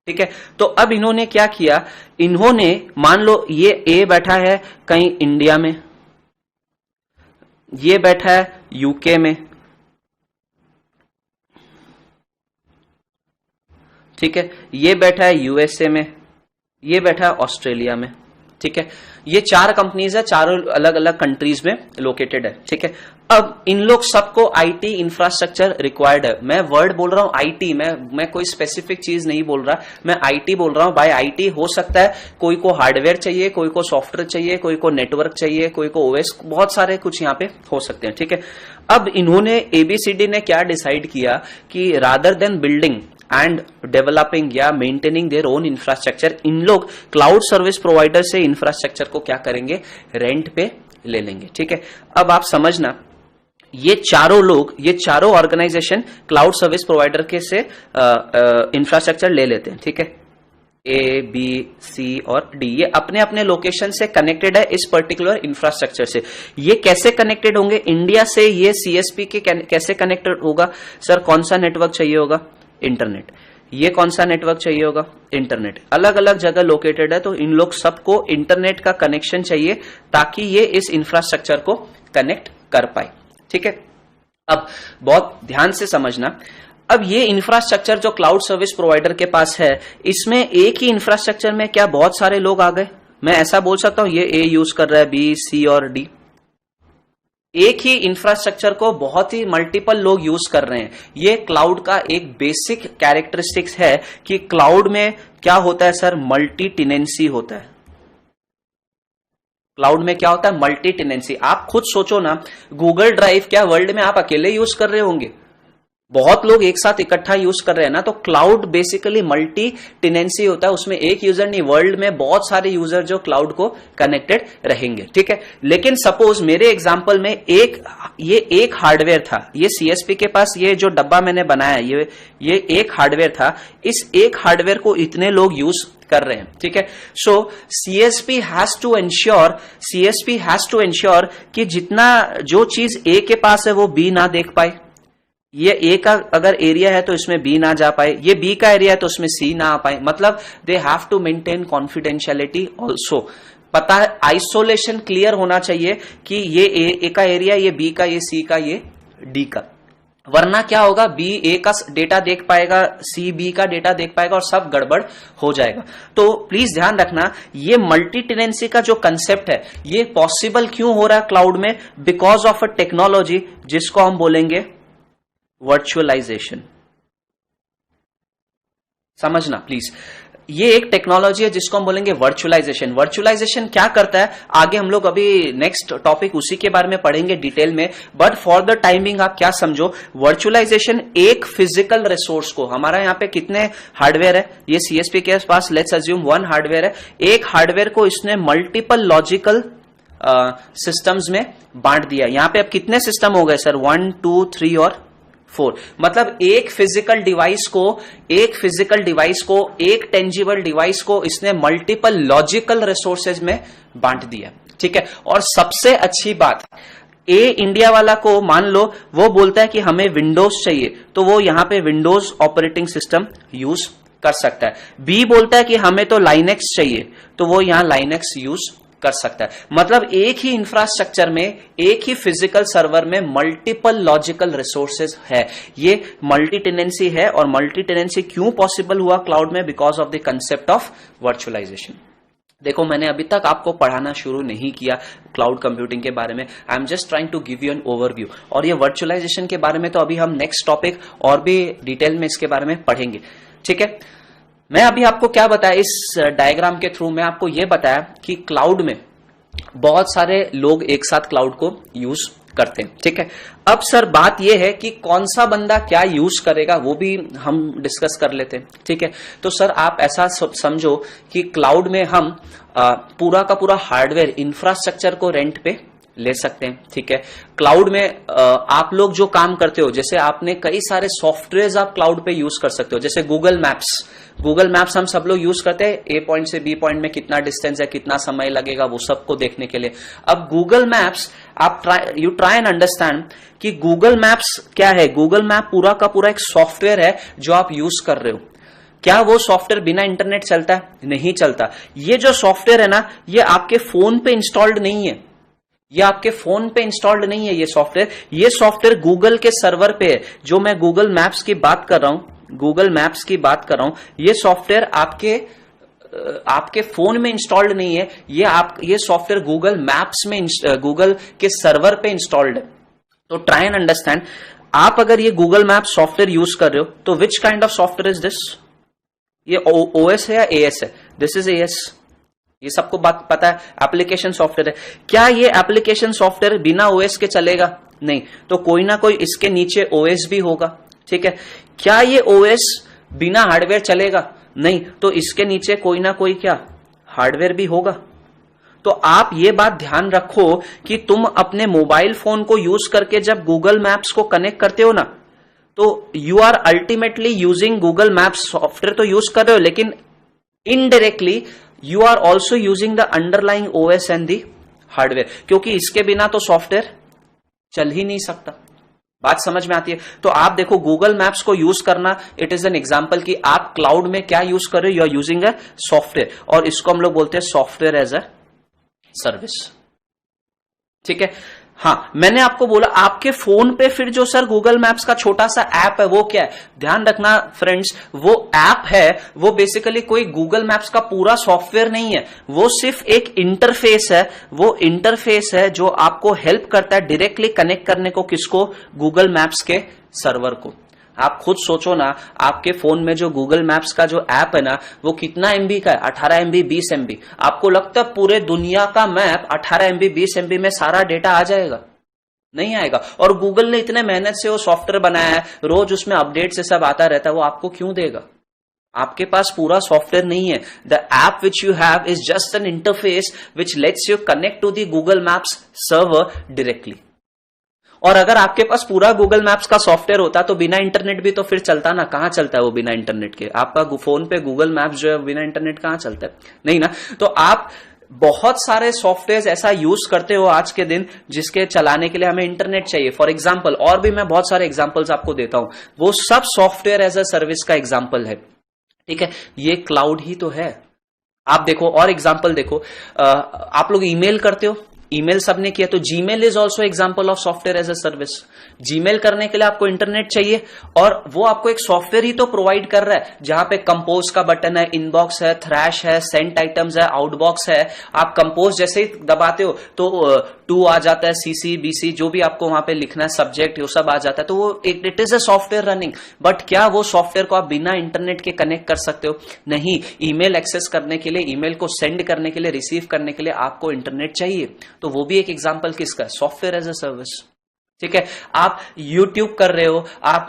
ठीक है, तो अब इन्होंने क्या किया, इन्होंने मान लो ये ए बैठा है कहीं इंडिया में, ये बैठा है यूके में, ठीक है, ये बैठा है यूएसए में, ये बैठा है ऑस्ट्रेलिया में। ठीक है, ये 4 कंपनीज है, चारों अलग अलग कंट्रीज में लोकेटेड है। ठीक है, अब इन लोग सबको आईटी इंफ्रास्ट्रक्चर रिक्वायर्ड है। मैं वर्ड बोल रहा हूं आईटी, मैं कोई स्पेसिफिक चीज नहीं बोल रहा, मैं आईटी बोल रहा हूं। बाय आईटी हो सकता है कोई को हार्डवेयर चाहिए, कोई को सॉफ्टवेयर चाहिए, कोई को नेटवर्क चाहिए, कोई को ओएस, बहुत सारे कुछ यहां पे हो सकते हैं। ठीक है, अब इन्होंने एबीसीडी ने क्या डिसाइड किया कि rather then building and developing या मेंटेनिंग देयर ओन इंफ्रास्ट्रक्चर, इन लोग क्लाउड सर्विस प्रोवाइडर से इंफ्रास्ट्रक्चर को क्या करेंगे, रेंट पे ले लेंगे। ठीक है, अब आप समझना, ये चारों लोग, ये चारों ऑर्गेनाइजेशन क्लाउड सर्विस प्रोवाइडर के से इंफ्रास्ट्रक्चर ले लेते हैं। ठीक है, ए बी सी और डी, ये अपने अपने लोकेशन से कनेक्टेड है इस पर्टिकुलर इंफ्रास्ट्रक्चर से। ये कैसे कनेक्टेड होंगे, इंडिया से ये सीएसपी के कैसे कनेक्टेड होगा, सर कौन सा नेटवर्क चाहिए होगा, इंटरनेट। ये कौन सा नेटवर्क चाहिए होगा, इंटरनेट। अलग अलग जगह लोकेटेड है, तो इन लोग सबको इंटरनेट का कनेक्शन चाहिए ताकि ये इस इंफ्रास्ट्रक्चर को कनेक्ट कर पाए। ठीक है, अब बहुत ध्यान से समझना, अब ये इंफ्रास्ट्रक्चर जो क्लाउड सर्विस प्रोवाइडर के पास है, इसमें एक ही इंफ्रास्ट्रक्चर में क्या बहुत सारे लोग आ गए? मैं ऐसा बोल सकता हूं, ये ए यूज कर रहा है, बी, सी और डी। एक ही इंफ्रास्ट्रक्चर को बहुत ही मल्टीपल लोग यूज कर रहे हैं। ये क्लाउड का एक बेसिक कैरेक्टरिस्टिक्स है कि क्लाउड में क्या होता है सर, मल्टी टेनेंसी होता है। क्लाउड में क्या होता है, मल्टी टेनेंसी। आप खुद सोचो ना, गूगल ड्राइव क्या वर्ल्ड में आप अकेले यूज कर रहे होंगे, बहुत लोग एक साथ इकट्ठा यूज कर रहे हैं ना। तो क्लाउड बेसिकली मल्टी टेनेंसी होता है, उसमें एक यूजर नहीं, वर्ल्ड में बहुत सारे यूजर जो क्लाउड को कनेक्टेड रहेंगे। ठीक है, लेकिन सपोज मेरे एग्जांपल में ये एक हार्डवेयर था, ये सीएसपी के पास ये जो डब्बा मैंने बनाया, ये एक हार्डवेयर था, इस एक हार्डवेयर को इतने लोग यूज कर रहे हैं। ठीक है, सो सीएसपी हैज टू एंश्योर कि जितना जो चीज ए के पास है वो बी ना देख पाए। ये ए का अगर एरिया है तो इसमें बी ना जा पाए, ये बी का एरिया है तो उसमें सी ना आ पाए। मतलब they have to maintain confidentiality also. पता है, आइसोलेशन क्लियर होना चाहिए कि ये ए का एरिया, ये बी का, ये सी का, ये डी का। वरना क्या होगा, बी ए का डेटा देख पाएगा, सी बी का डेटा देख पाएगा और सब गड़बड़ हो जाएगा। तो प्लीज ध्यान रखना, ये मल्टी टेनेंसी का जो कंसेप्ट है ये पॉसिबल क्यों हो रहा है क्लाउड में, बिकॉज ऑफ अ टेक्नोलॉजी जिसको हम बोलेंगे वर्चुअलाइजेशन। समझना प्लीज, ये एक टेक्नोलॉजी है जिसको हम बोलेंगे वर्चुअलाइजेशन। वर्चुअलाइजेशन क्या करता है आगे हम लोग अभी नेक्स्ट टॉपिक उसी के बारे में पढ़ेंगे डिटेल में, बट फॉर द टाइमिंग आप क्या समझो, वर्चुअलाइजेशन एक फिजिकल रिसोर्स को, हमारा यहाँ पे कितने हार्डवेयर है, ये सीएसपी के पास लेट्स अज्यूम 1 हार्डवेयर है, एक हार्डवेयर को इसने मल्टीपल लॉजिकल सिस्टम्स में बांट दिया। यहां पे अब कितने सिस्टम हो गए सर, 1 2 3 और 4, मतलब एक फिजिकल डिवाइस को एक टेंजिबल डिवाइस को इसने मल्टीपल लॉजिकल रिसोर्सेज में बांट दिया। ठीक है, और सबसे अच्छी बात, ए इंडिया वाला को मान लो वो बोलता है कि हमें विंडोज चाहिए, तो वो यहां पे विंडोज ऑपरेटिंग सिस्टम यूज कर सकता है। बी बोलता है कि हमें तो लाइनेक्स चाहिए, तो वो यहां लाइनेक्स यूज कर सकता है। मतलब एक ही इंफ्रास्ट्रक्चर में, एक ही फिजिकल सर्वर में मल्टीपल लॉजिकल रिसोर्सेज है। ये मल्टी टेनेंसी है, और मल्टी टेनेंसी क्यों पॉसिबल हुआ क्लाउड में, because of the concept of virtualisation. देखो मैंने अभी तक आपको पढ़ाना शुरू नहीं किया क्लाउड कंप्यूटिंग के बारे में, I am just trying to give you an overview, और ये वर्चुअलाइजेशन के बारे में तो अभी हम नेक्स्ट टॉपिक और भी डिटेल में इसके बारे में पढ़ेंगे। ठीक है, मैं अभी आपको क्या बताया, इस डायग्राम के थ्रू मैं आपको यह बताया कि क्लाउड में बहुत सारे लोग एक साथ क्लाउड को यूज करते हैं। ठीक है, अब सर बात यह है कि कौन सा बंदा क्या यूज करेगा वो भी हम डिस्कस कर लेते हैं। ठीक है, तो सर आप ऐसा समझो कि क्लाउड में हम पूरा का पूरा हार्डवेयर इंफ्रास्ट्रक्चर को रेंट पे ले सकते हैं। ठीक है, क्लाउड में आप लोग जो काम करते हो, जैसे आपने कई सारे सॉफ्टवेयर आप क्लाउड पे यूज कर सकते हो, जैसे गूगल मैप्स हम सब लोग यूज करते हैं, ए पॉइंट से बी पॉइंट में कितना डिस्टेंस है, कितना समय लगेगा, वो सबको देखने के लिए। अब गूगल मैप्स आप यू ट्राई एंड अंडरस्टैंड कि गूगल मैप्स क्या है। गूगल मैप पूरा का पूरा एक सॉफ्टवेयर है जो आप यूज कर रहे हो। क्या वो सॉफ्टवेयर बिना इंटरनेट चलता है? नहीं चलता। ये जो सॉफ्टवेयर है ना, ये आपके फोन पे इंस्टॉल्ड नहीं है, ये सॉफ्टवेयर गूगल के सर्वर पे है। जो मैं गूगल मैप्स की बात कर रहा हूं, ये सॉफ्टवेयर आपके फोन में इंस्टॉल्ड नहीं है, ये सॉफ्टवेयर गूगल मैप्स में, गूगल के सर्वर पे इंस्टॉल्ड है। तो ट्राई एंड अंडरस्टैंड, आप अगर ये गूगल मैप सॉफ्टवेयर यूज कर रहे हो तो which kind of software is this? ये ओएस है या एएस है? दिस इज एएस, ये सबको बात पता है, एप्लीकेशन सॉफ्टवेयर है। क्या ये एप्लीकेशन सॉफ्टवेयर बिना ओएस के चलेगा? नहीं, तो कोई ना कोई इसके नीचे ओएस भी होगा। ठीक है, क्या ये ओएस बिना हार्डवेयर चलेगा? नहीं, तो इसके नीचे कोई ना कोई क्या हार्डवेयर भी होगा। तो आप ये बात ध्यान रखो कि तुम अपने मोबाइल फोन को यूज करके जब गूगल मैप्स को कनेक्ट करते हो ना, तो you are ultimately using Google Maps software तो यूज कर रहे हो, लेकिन indirectly you are also using the underlying OS and the hardware, क्योंकि इसके बिना तो सॉफ्टवेयर चल ही नहीं सकता। बात समझ में आती है? तो आप देखो गूगल मैप्स को यूज करना, इट इज एन एग्जांपल कि आप क्लाउड में क्या यूज कर रहे हो, you are using a software, और इसको हम लोग बोलते हैं सॉफ्टवेयर एज अ सर्विस। ठीक है, हाँ मैंने आपको बोला आपके फोन पे फिर जो सर गूगल मैप्स का छोटा सा ऐप है वो क्या है, ध्यान रखना फ्रेंड्स, वो ऐप है, वो बेसिकली कोई गूगल मैप्स का पूरा सॉफ्टवेयर नहीं है, वो सिर्फ एक इंटरफेस है, जो आपको हेल्प करता है डायरेक्टली कनेक्ट करने को, किसको? गूगल मैप्स के सर्वर को। आप खुद सोचो ना, आपके फोन में जो गूगल मैप्स का जो ऐप है ना, वो कितना एमबी का है? 18 MB 20 MB। आपको लगता है पूरे दुनिया का मैप 18 MB 20 MB में सारा डेटा आ जाएगा? नहीं आएगा। और गूगल ने इतने मेहनत से वो सॉफ्टवेयर बनाया है, रोज उसमें अपडेट से सब आता रहता है, वो आपको क्यों देगा? आपके पास पूरा सॉफ्टवेयर नहीं है। The app which you have is just an interface which lets you connect to the Google Maps server directly. और अगर आपके पास पूरा गूगल मैप्स का सॉफ्टवेयर होता तो बिना इंटरनेट भी तो फिर चलता ना। कहां चलता है वो बिना इंटरनेट के? आपका फोन पे गूगल मैप्स जो है बिना इंटरनेट कहां चलता है? नहीं ना। तो आप बहुत सारे सॉफ्टवेयर ऐसा यूज करते हो आज के दिन जिसके चलाने के लिए हमें इंटरनेट चाहिए। फॉर एग्जाम्पल, और भी मैं बहुत सारे एग्जाम्पल्स आपको देता हूं, वो सब सॉफ्टवेयर एज अ सर्विस का एग्जाम्पल है। ठीक है, ये क्लाउड ही तो है। आप देखो और एग्जाम्पल देखो, आप लोग ईमेल करते हो, ईमेल सबने किया, तो Gmail is also example of software as a service. Gmail करने के लिए आपको इंटरनेट चाहिए और वो आपको एक सॉफ्टवेयर ही तो प्रोवाइड कर रहा है, जहां पे कंपोज का बटन है, इनबॉक्स है, थ्रैश है, सेंट आइटम्स है, आउटबॉक्स है। आप कंपोज जैसे ही दबाते हो तो टू आ जाता है, सीसी बीसी जो भी आपको वहां पे लिखना है, सब्जेक्ट वो सब आ जाता है, तो वो it is a software running. But क्या वो सॉफ्टवेयर को आप बिना इंटरनेट के कनेक्ट कर सकते हो? नहीं। ईमेल एक्सेस करने के लिए, ईमेल को सेंड करने के लिए, रिसीव करने के लिए आपको इंटरनेट चाहिए। तो वो भी एक एग्जांपल किसका? Software as a service. ठीक है। आप YouTube कर रहे हो, आप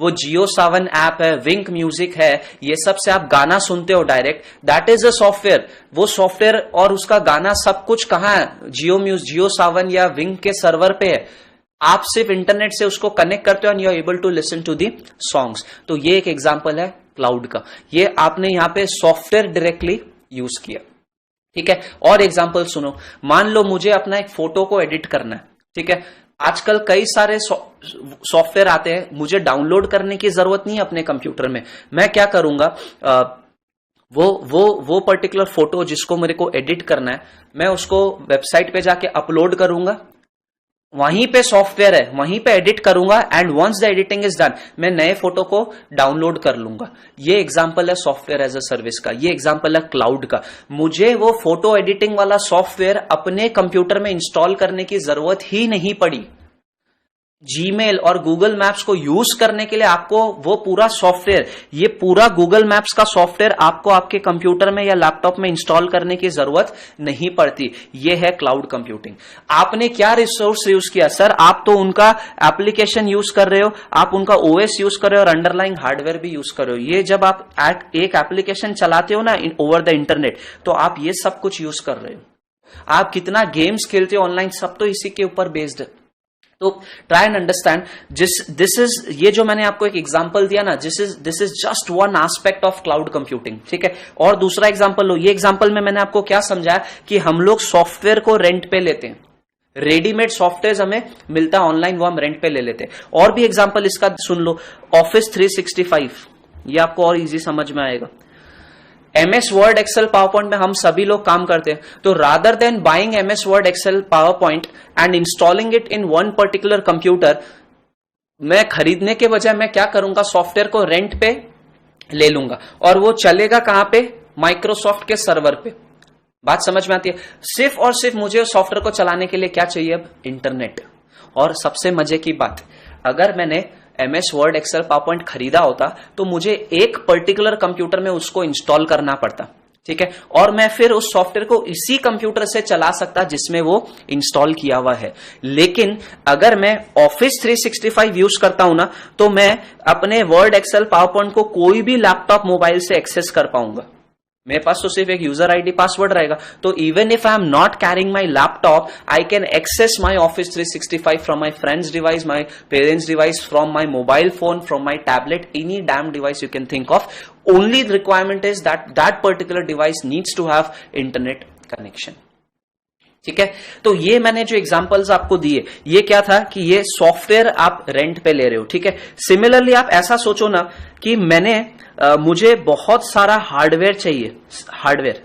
वो जियो सावन ऐप है, विंक म्यूजिक है, ये सब से आप गाना सुनते हो direct, that is a software. वो सॉफ्टवेयर और उसका गाना सब कुछ कहां है? जियो सावन या विंक के सर्वर पे है। आप सिर्फ इंटरनेट से उसको कनेक्ट करते हो and you are able to listen to the songs. तो ये एक एग्जांपल है क्लाउड का। ये आपने यहां पे सॉफ्टवेयर डायरेक्टली यूज किया। ठीक है। और एग्जांपल सुनो, मान लो मुझे अपना एक फोटो को एडिट करना है। ठीक है। आजकल कई सारे सॉफ्टवेयर आते हैं, मुझे डाउनलोड करने की जरूरत नहीं है अपने कंप्यूटर में। मैं क्या करूंगा, वो पर्टिकुलर फोटो जिसको मेरे को एडिट करना है, मैं उसको वेबसाइट पे जाके अपलोड करूंगा, वहीं पे सॉफ्टवेयर है, वहीं पे एडिट करूंगा and once the editing is done मैं नए फोटो को डाउनलोड कर लूंगा। ये एग्जांपल है सॉफ्टवेयर एज अ सर्विस का, ये एग्जांपल है क्लाउड का। मुझे वो फोटो एडिटिंग वाला सॉफ्टवेयर अपने कंप्यूटर में इंस्टॉल करने की जरूरत ही नहीं पड़ी। जीमेल और गूगल मैप्स को यूज करने के लिए आपको वो पूरा सॉफ्टवेयर, ये पूरा गूगल मैप्स का सॉफ्टवेयर आपको आपके कंप्यूटर में या लैपटॉप में इंस्टॉल करने की जरूरत नहीं पड़ती। ये है क्लाउड कंप्यूटिंग। आपने क्या रिसोर्स यूज किया? सर आप तो उनका एप्लीकेशन यूज कर रहे हो, आप उनका ओएस यूज कर रहे हो और अंडरलाइंग हार्डवेयर भी यूज कर रहे हो। ये जब आप एक एप्लीकेशन चलाते हो ना ओवर द इंटरनेट, तो आप ये सब कुछ यूज कर रहे हो। आप कितना गेम्स खेलते हो ऑनलाइन, सब तो इसी के ऊपर बेस्ड है। तो try and understand this is, ये जो मैंने आपको एक एग्जांपल दिया ना, this is just one aspect of cloud computing. ठीक है। और दूसरा एग्जांपल लो, ये एग्जांपल में मैंने आपको क्या समझाया कि हम लोग सॉफ्टवेयर को रेंट पे लेते हैं, रेडीमेड सॉफ्टवेयर हमें मिलता है ऑनलाइन, वो हम रेंट पे ले लेते हैं। और भी एग्जांपल इसका सुन लो, ऑफिस 365, ये आपको और इजी समझ में आएगा। MS Word Excel PowerPoint में हम सभी लोग काम करते हैं, तो rather than buying MS Word Excel PowerPoint and installing it in one particular computer, मैं खरीदने के बजाय मैं क्या करूंगा, सॉफ्टवेयर को रेंट पे ले लूंगा और वो चलेगा कहां पे? माइक्रोसॉफ्ट के सर्वर पे। बात समझ में आती है? सिर्फ और सिर्फ मुझे सॉफ्टवेयर को चलाने के लिए क्या चाहिए? अब इंटरनेट। और सबसे मजे की बात, अगर मैंने MS Word Excel PowerPoint खरीदा होता तो मुझे एक पर्टिकुलर कंप्यूटर में उसको इंस्टॉल करना पड़ता। ठीक है। और मैं फिर उस सॉफ्टवेयर को इसी कंप्यूटर से चला सकता जिसमें वो इंस्टॉल किया हुआ है। लेकिन अगर मैं ऑफिस 365 यूज करता हूं ना, तो मैं अपने वर्ड एक्सेल पावर पॉइंट को कोई भी लैपटॉप मोबाइल से एक्सेस कर पाऊंगा। मेरे पास तो सिर्फ एक यूजर आईडी पासवर्ड रहेगा। तो even if I am not carrying my laptop, I can access my Office 365 from my friends device, my parents device, from my mobile phone, from my tablet, any damn device you can think of. Only requirement is that particular device needs to have internet connection. ठीक है। तो ये मैंने जो examples आपको दिए, ये क्या था कि ये सॉफ्टवेयर आप रेंट पे ले रहे हो। ठीक है। सिमिलरली आप ऐसा सोचो ना कि मुझे बहुत सारा हार्डवेयर चाहिए, हार्डवेयर,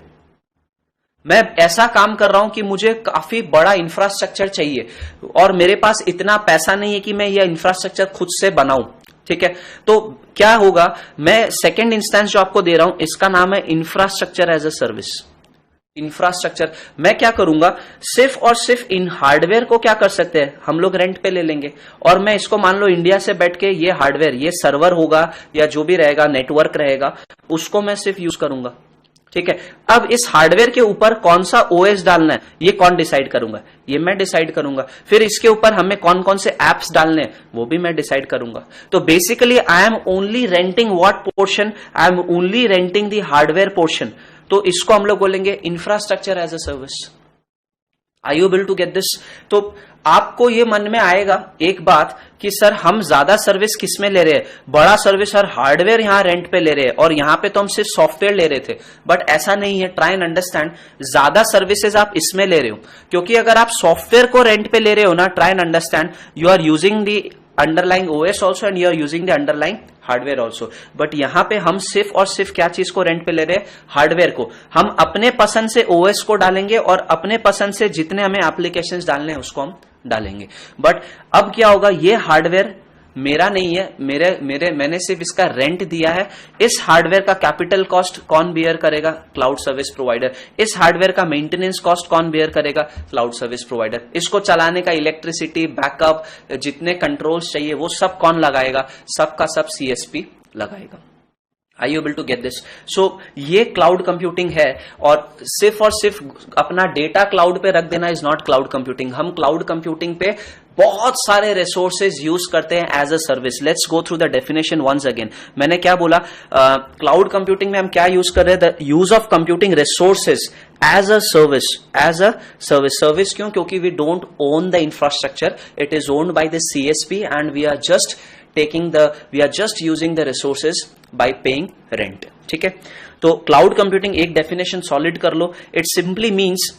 मैं ऐसा काम कर रहा हूं कि मुझे काफी बड़ा इंफ्रास्ट्रक्चर चाहिए और मेरे पास इतना पैसा नहीं है कि मैं यह इंफ्रास्ट्रक्चर खुद से बनाऊं। ठीक है। तो क्या होगा, मैं सेकेंड इंस्टेंस जो आपको दे रहा हूं, इसका नाम है infrastructure as a service. Infrastructure मैं क्या करूंगा, सिर्फ और सिर्फ इन हार्डवेयर को क्या कर सकते हैं हम लोग, रेंट पे ले लेंगे और मैं इसको मान लो इंडिया से बैठ के ये हार्डवेयर, ये सर्वर होगा या जो भी रहेगा, नेटवर्क रहेगा, उसको मैं सिर्फ यूज करूंगा। ठीक है। अब इस हार्डवेयर के ऊपर कौन सा ओएस डालना है, ये कौन डिसाइड करूंगा? ये मैं डिसाइड करूंगा। फिर इसके ऊपर हमें कौन कौन से एप्स डालने हैं, वो भी मैं डिसाइड करूंगा। तो basically I am only renting what portion, I am only renting the hardware portion. तो इसको हम लोग बोलेंगे infrastructure as a service. Are you able to get this? तो आपको ये मन में आएगा एक बात कि सर हम ज्यादा सर्विस किस में ले रहे हैं, बड़ा सर्विस और हार्डवेयर यहां रेंट पे ले रहे हैं और यहां पे तो हम सिर्फ सॉफ्टवेयर ले रहे थे। बट ऐसा नहीं है। ट्राई एंड अंडरस्टैंड, ज्यादा सर्विसेज आप इसमें ले रहे हो, क्योंकि अगर आप सॉफ्टवेयर को रेंट पे ले रहे हो ना, try and understand, you are using the underlying OS also and you are using the underlying hardware also. But यहां पे हम सिर्फ और सिर्फ क्या चीज को रेंट पे ले रहे हैं? हार्डवेयर को। हम अपने पसंद से ओएस को डालेंगे और अपने पसंद से जितने हमें एप्लीकेशंस डालने हैं उसको हम डालेंगे। बट अब क्या होगा, ये हार्डवेयर मेरा नहीं है, मैंने सिर्फ इसका रेंट दिया है। इस हार्डवेयर का कैपिटल कॉस्ट कौन बियर करेगा? Cloud service provider. इस हार्डवेयर का मेंटेनेंस कॉस्ट कौन बियर करेगा? Cloud service provider. इसको चलाने का इलेक्ट्रिसिटी, बैकअप, जितने कंट्रोल्स चाहिए वो सब कौन लगाएगा? सबका सब सीएसपी लगाएगा। Are you able to get this? So ये क्लाउड कंप्यूटिंग है, और सिर्फ अपना डेटा क्लाउड पे रख देना इज नॉट क्लाउड कंप्यूटिंग। हम क्लाउड कंप्यूटिंग पे बहुत सारे रिसोर्सेज यूज करते हैं as a service. Let's go through the definition once again. मैंने क्या बोला? क्लाउड कंप्यूटिंग में हम क्या यूज कर रहे हैं? The use of computing resources as a service. As a service क्यों? क्योंकि we don't own the infrastructure, it is owned by the CSP and we are just using the resources by paying rent. ठीक है, तो cloud computing एक definition solid कर लो। It simply means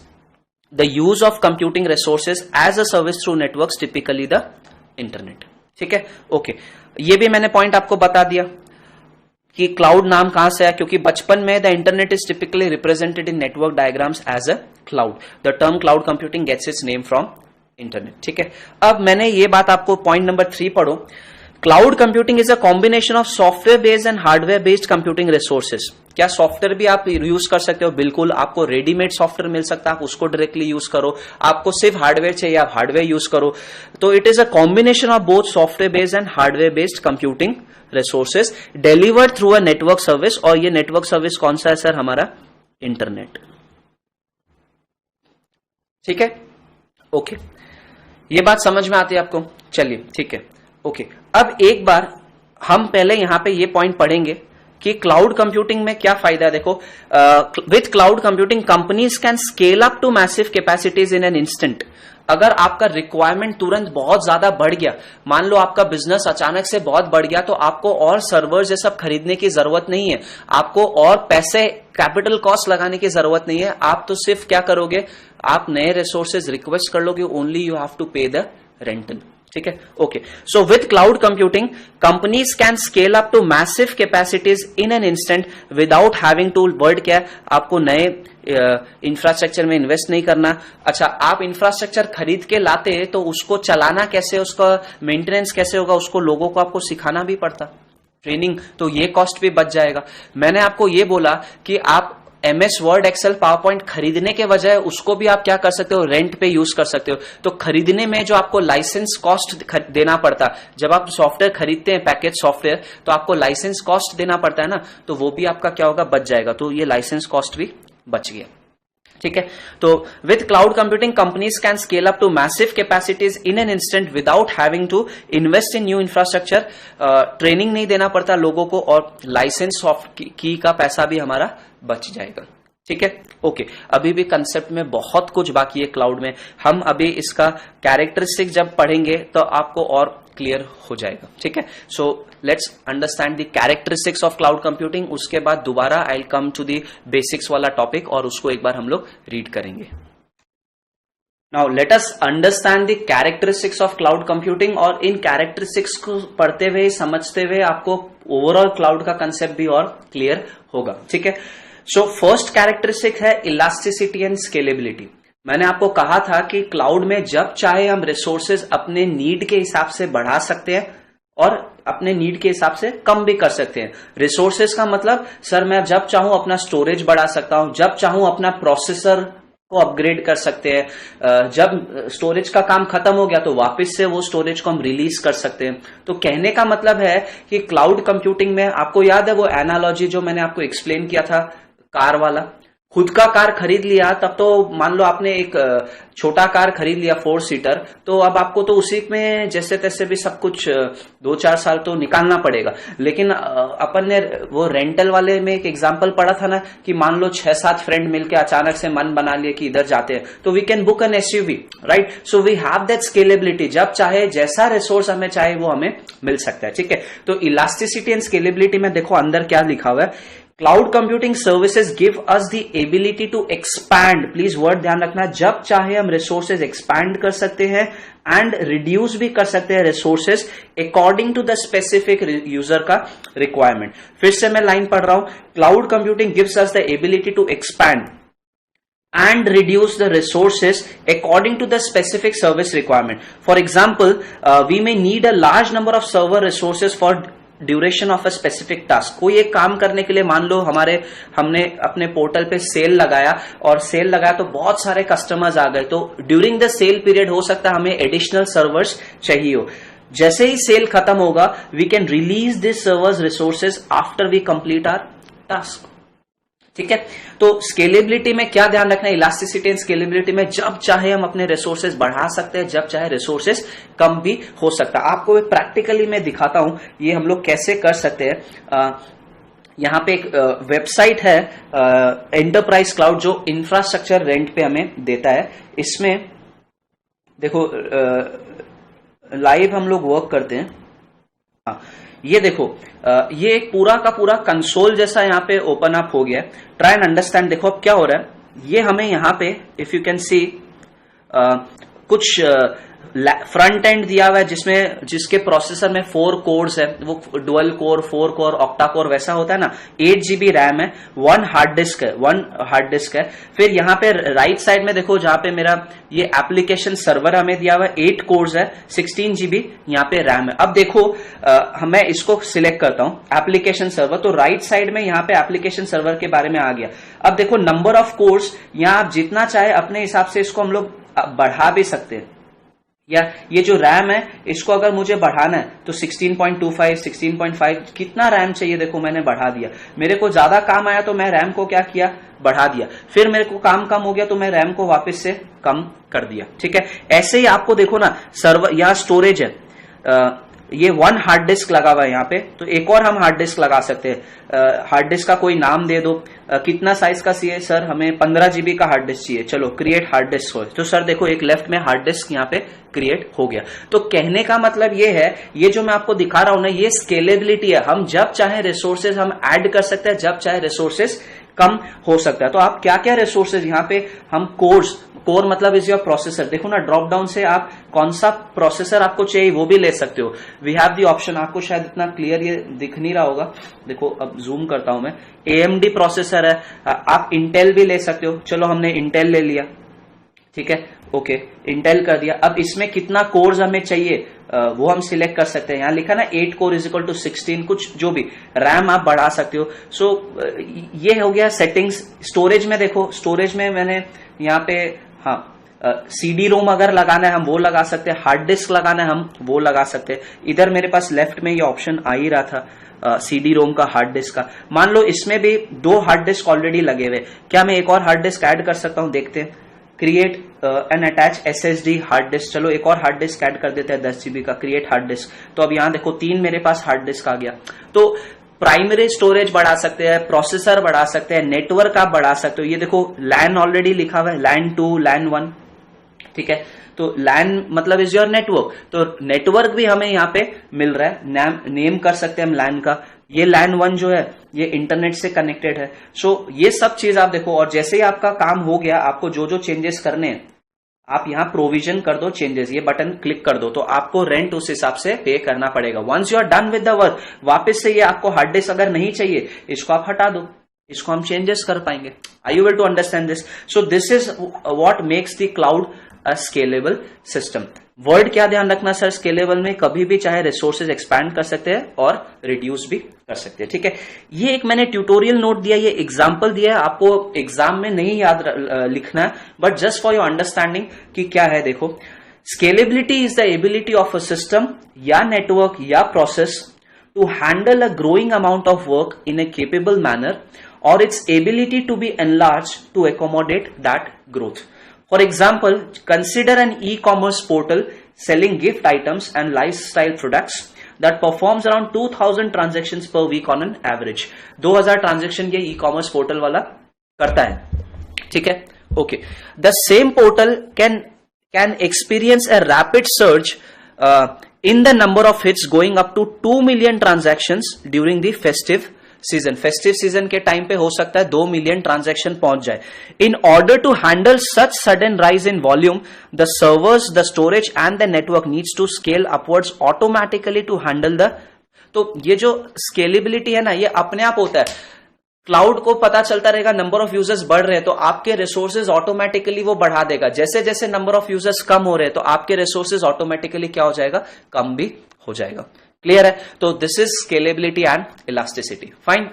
the use of computing resources as a service through networks, typically the internet. ठीक है, okay. ये भी मैंने पॉइंट आपको बता दिया कि क्लाउड नाम कहां से आया, क्योंकि बचपन में the internet is typically represented in network diagrams as a cloud. The term cloud computing gets its name from internet. ठीक है, अब मैंने ये बात आपको पॉइंट नंबर 3 पढ़ो। Cloud computing is a combination of software based and hardware based computing resources. क्या software भी आप यूज कर सकते हो? बिल्कुल, आपको रेडीमेड सॉफ्टवेयर मिल सकता है, आप उसको डायरेक्टली यूज करो। आपको सिर्फ हार्डवेयर चाहिए, आप हार्डवेयर यूज करो। तो it is a combination of both software based and hardware based computing resources delivered through a network service. और ये नेटवर्क सर्विस कौन सा है सर? हमारा इंटरनेट। ठीक है, ओके। ये बात समझ में आती है आपको? चलिए, ठीक है, ओके। अब एक बार हम पहले यहां पे ये पॉइंट पढ़ेंगे कि क्लाउड कंप्यूटिंग में क्या फायदा है। देखो, with cloud computing companies can scale up to massive capacities in an instant. अगर आपका रिक्वायरमेंट तुरंत बहुत ज्यादा बढ़ गया, मान लो आपका बिजनेस अचानक से बहुत बढ़ गया, तो आपको और सर्वर्स ये सब खरीदने की जरूरत नहीं है, आपको और पैसे कैपिटल कॉस्ट लगाने की जरूरत नहीं है। आप तो सिर्फ क्या करोगे? आप नए रिसोर्सेज रिक्वेस्ट कर लोगे, only you have to pay the rental. ठीक है, okay. So with cloud computing companies can scale up to massive capacities in an instant without having to word क्या है, आपको नए इंफ्रास्ट्रक्चर में इन्वेस्ट नहीं करना। अच्छा, आप इंफ्रास्ट्रक्चर खरीद के लाते हैं तो उसको चलाना कैसे, उसका मेंटेनेंस कैसे होगा, उसको लोगों को आपको सिखाना भी पड़ता, ट्रेनिंग, तो ये कॉस्ट भी बच जाएगा। मैंने आपको ये बोला कि आप MS Word, Excel, PowerPoint खरीदने के बजाय उसको भी आप क्या कर सकते हो? रेंट पे यूज कर सकते हो। तो खरीदने में जो आपको लाइसेंस कॉस्ट देना पड़ता, जब आप सॉफ्टवेयर खरीदते हैं पैकेज सॉफ्टवेयर, तो आपको लाइसेंस कॉस्ट देना पड़ता है ना, तो वो भी आपका क्या होगा? बच जाएगा। तो ये लाइसेंस कॉस्ट भी बच गया। ठीक है, तो with cloud computing companies can scale up to massive capacities in an instant without having to invest in new infrastructure. Training नहीं देना पड़ता लोगों को, और लाइसेंस की का पैसा भी हमारा बच जाएगा। ठीक है, ओके। अभी भी कंसेप्ट में बहुत कुछ बाकी है क्लाउड में। हम अभी इसका कैरेक्टरिस्टिक जब पढ़ेंगे तो आपको और क्लियर हो जाएगा। ठीक है, so let's understand the characteristics of cloud computing. उसके बाद दोबारा I will come to the basics वाला टॉपिक और उसको एक बार हम लोग रीड करेंगे। Now let us understand the characteristics of cloud computing. और इन कैरेक्टरिस्टिक्स को पढ़ते हुए, समझते हुए आपको ओवरऑल क्लाउड का कंसेप्ट भी और क्लियर होगा। ठीक है, सो फर्स्ट कैरेक्टरिस्टिक है इलास्टिसिटी एंड स्केलेबिलिटी। मैंने आपको कहा था कि क्लाउड में जब चाहे हम रिसोर्सेज अपने नीड के हिसाब से बढ़ा सकते हैं और अपने नीड के हिसाब से कम भी कर सकते हैं। रिसोर्सेज का मतलब, सर मैं जब चाहूं अपना स्टोरेज बढ़ा सकता हूं, जब चाहूं अपना प्रोसेसर को अपग्रेड कर सकते हैं, जब स्टोरेज का काम खत्म हो गया तो वापस से वो स्टोरेज को हम रिलीज कर सकते हैं। तो कहने का मतलब है कि क्लाउड कंप्यूटिंग में, आपको याद है वो एनालॉजी जो मैंने आपको एक्सप्लेन किया था कार वाला, खुद का कार खरीद लिया, तब तो मान लो आपने एक छोटा कार खरीद लिया 4 सीटर, तो अब आपको तो उसी में जैसे तैसे भी सब कुछ 2-4 साल तो निकालना पड़ेगा। लेकिन अपन ने वो रेंटल वाले में एक एग्जांपल पढ़ा था ना कि मान लो 6-7 फ्रेंड मिलके अचानक से मन बना लिए कि इधर जाते हैं, तो we can book an SUV, right? So we have that scalability, जब चाहे जैसा रिसोर्स हमें चाहे वो हमें मिल सकता है। ठीक है, तो इलास्टिसिटी एंड स्केलेबिलिटी में देखो अंदर क्या लिखा हुआ है, cloud computing services give us the ability to expand, please word ध्यान रखना, जब चाहे हम रिसोर्सेज एक्सपैंड कर सकते हैं एंड रिड्यूस भी कर सकते हैं resources according to the specific user का रिक्वायरमेंट। फिर से मैं लाइन पढ़ रहा हूं, cloud computing gives us the ability to expand and reduce the resources according to the specific service requirement. For example, we may need a large number of server resources for duration of a specific task. कोई एक काम करने के लिए मान लो हमने अपने portal पे सेल लगाया और सेल लगाया तो बहुत सारे कस्टमर्स आ गए, तो ड्यूरिंग द सेल पीरियड हो सकता है हमें एडिशनल सर्वर्स चाहिए हो। जैसे ही सेल खत्म होगा we can release this servers resources after we complete our task. ठीक है, तो स्केलेबिलिटी में क्या ध्यान रखना है, इलास्टिसिटी एंड स्केलेबिलिटी में जब चाहे हम अपने रिसोर्सेज बढ़ा सकते हैं, जब चाहे रिसोर्सेज कम भी हो सकता है। आपको प्रैक्टिकली मैं दिखाता हूं ये हम लोग कैसे कर सकते हैं। यहां पे एक वेबसाइट है एंटरप्राइज क्लाउड जो इंफ्रास्ट्रक्चर रेंट पे हमें देता है। इसमें देखो लाइव हम लोग वर्क करते हैं। हाँ, ये देखो ये एक पूरा का पूरा कंसोल जैसा यहाँ पे ओपन अप हो गया है। ट्राई एंड अंडरस्टैंड, देखो अब क्या हो रहा है, ये हमें यहाँ पे इफ यू कैन सी कुछ फ्रंट एंड दिया हुआ है जिसके प्रोसेसर में 4 कोर्स है, वो dual core, 4 core, octa core वैसा होता है ना। 8 GB रैम है, 1 हार्ड डिस्क है। फिर यहाँ पे राइट साइड में देखो जहां पे मेरा ये एप्लीकेशन सर्वर हमें दिया हुआ है, 8 कोर्स है, 16 GB यहाँ पे रैम है। अब देखो मैं इसको सिलेक्ट करता हूं एप्लीकेशन सर्वर, तो राइट साइड में यहाँ पे एप्लीकेशन सर्वर के बारे में आ गया। अब देखो नंबर ऑफ कोर्स, यहाँ आप जितना चाहे अपने हिसाब से इसको हम लोग बढ़ा भी सकते हैं, या ये जो रैम है इसको अगर मुझे बढ़ाना है तो 16.25, 16.5 कितना रैम चाहिए, देखो मैंने बढ़ा दिया। मेरे को ज्यादा काम आया तो मैं रैम को क्या किया, बढ़ा दिया। फिर मेरे को काम कम हो गया तो मैं रैम को वापस से कम कर दिया। ठीक है, ऐसे ही आपको देखो ना सर्वर, यहाँ स्टोरेज है, ये 1 हार्ड डिस्क लगा हुआ है यहाँ पे, तो एक और हम हार्ड डिस्क लगा सकते हैं। हार्ड डिस्क का कोई नाम दे दो, कितना साइज का चाहिए सर, हमें 15 GB का हार्ड डिस्क चाहिए, चलो क्रिएट हार्ड डिस्क हो। तो सर देखो एक लेफ्ट में हार्ड डिस्क यहाँ पे क्रिएट हो गया। तो कहने का मतलब ये है, ये जो मैं आपको दिखा रहा हूं ना, ये स्केलेबिलिटी है। हम जब चाहे रिसोर्सेज हम ऐड कर सकते हैं, जब चाहे रिसोर्सेज कम हो सकता है। तो आप क्या क्या रिसोर्सेज यहाँ पे हम कोर मतलब इज योर प्रोसेसर, देखो ना ड्रॉप डाउन से आप कौन सा प्रोसेसर आपको चाहिए वो भी ले सकते हो। वी हैव द ऑप्शन, आपको शायद इतना क्लियर ये दिख नहीं रहा होगा, देखो अब जूम करता हूं मैं, AMD प्रोसेसर है, आप इंटेल भी ले सकते हो। चलो हमने इंटेल ले लिया, ठीक है, ओके इंटेल कर दिया। अब इसमें कितना कोर्स हमें चाहिए वो हम सिलेक्ट कर सकते हैं। यहां लिखा ना 8 कोर इज इक्वल टू 16 कुछ जो भी, रैम आप बढ़ा सकते हो। सो ये हो गया सेटिंग्स। स्टोरेज में देखो, स्टोरेज में मैंने यहाँ पे हाँ CD रोम अगर लगाना है हम वो लगा सकते हैं, हार्ड डिस्क लगाना है हम वो लगा सकते हैं। इधर मेरे पास लेफ्ट में ये ऑप्शन आ ही रहा था CD रोम का, हार्ड डिस्क का। मान लो इसमें भी 2 हार्ड डिस्क ऑलरेडी लगे हुए, क्या मैं एक और हार्ड डिस्क ऐड कर सकता हूं, देखते हैं। Create and attach SSD hard disk, चलो एक और हार्ड डिस्क ऐड कर देते हैं 10 GB का, क्रिएट हार्ड डिस्क। तो अब यहाँ देखो 3 मेरे पास हार्ड डिस्क आ गया। तो प्राइमरी स्टोरेज बढ़ा सकते हैं, प्रोसेसर बढ़ा सकते हैं, नेटवर्क आप बढ़ा सकते हो। ये देखो LAN ऑलरेडी लिखा हुआ है, LAN 2, LAN 1, ठीक है। तो LAN मतलब इज योर नेटवर्क, तो नेटवर्क भी हमें यहाँ पे मिल रहा है, नेम कर सकते हैं हम LAN का। ये LAN 1 जो है ये इंटरनेट से कनेक्टेड है। सो ये सब चीज आप देखो, और जैसे ही आपका काम हो गया, आपको जो जो चेंजेस करने हैं आप यहाँ प्रोविजन कर दो चेंजेस, ये बटन क्लिक कर दो, तो आपको रेंट उस हिसाब से पे करना पड़ेगा। Once you are done with the work, वापस से ये आपको हार्ड डिस्क अगर नहीं चाहिए, इसको आप हटा दो, इसको हम चेंजेस कर पाएंगे। I you will to understand this? So this is what makes the cloud a scalable system. Word क्या ध्यान रखना सर, स्केलेबल में कभी भी चाहे रिसोर्सेज एक्सपैंड कर सकते हैं और रिड्यूस भी कर सकते हैं। ठीक है, ये एक मैंने ट्यूटोरियल नोट दिया, ये एग्जांपल दिया है, आपको एग्जाम में नहीं याद लिखना है, but just for your understanding कि क्या है। देखो, scalability is the ability of a system या नेटवर्क या process to handle a growing amount of work in a capable manner और its ability to be enlarge to accommodate that growth. For example, consider an e-commerce portal selling gift items and lifestyle products that performs around 2000 transactions per week on an average. 2000 transaction ये e-commerce portal वाला करता है, ठीक है, okay. The same portal can experience a rapid surge in the number of hits, going up to 2 million transactions during the festive season, festive season के time पे हो सकता है 2 मिलियन ट्रांजैक्शन पहुंच जाए. In order to handle such sudden rise in volume, the servers, the storage and the network needs to scale upwards automatically to handle the. तो ये जो स्केलेबिलिटी है ना, ये अपने आप होता है. क्लाउड को पता चलता रहेगा नंबर ऑफ यूजर्स बढ़ रहे हैं तो आपके रिसोर्सेज ऑटोमेटिकली वो बढ़ा देगा. जैसे जैसे नंबर ऑफ यूजर्स कम हो रहे हैं तो आपके रिसोर्सेज ऑटोमेटिकली क्या हो जाएगा, कम भी हो जाएगा. क्लियर है? तो this is scalability and elasticity. Fine.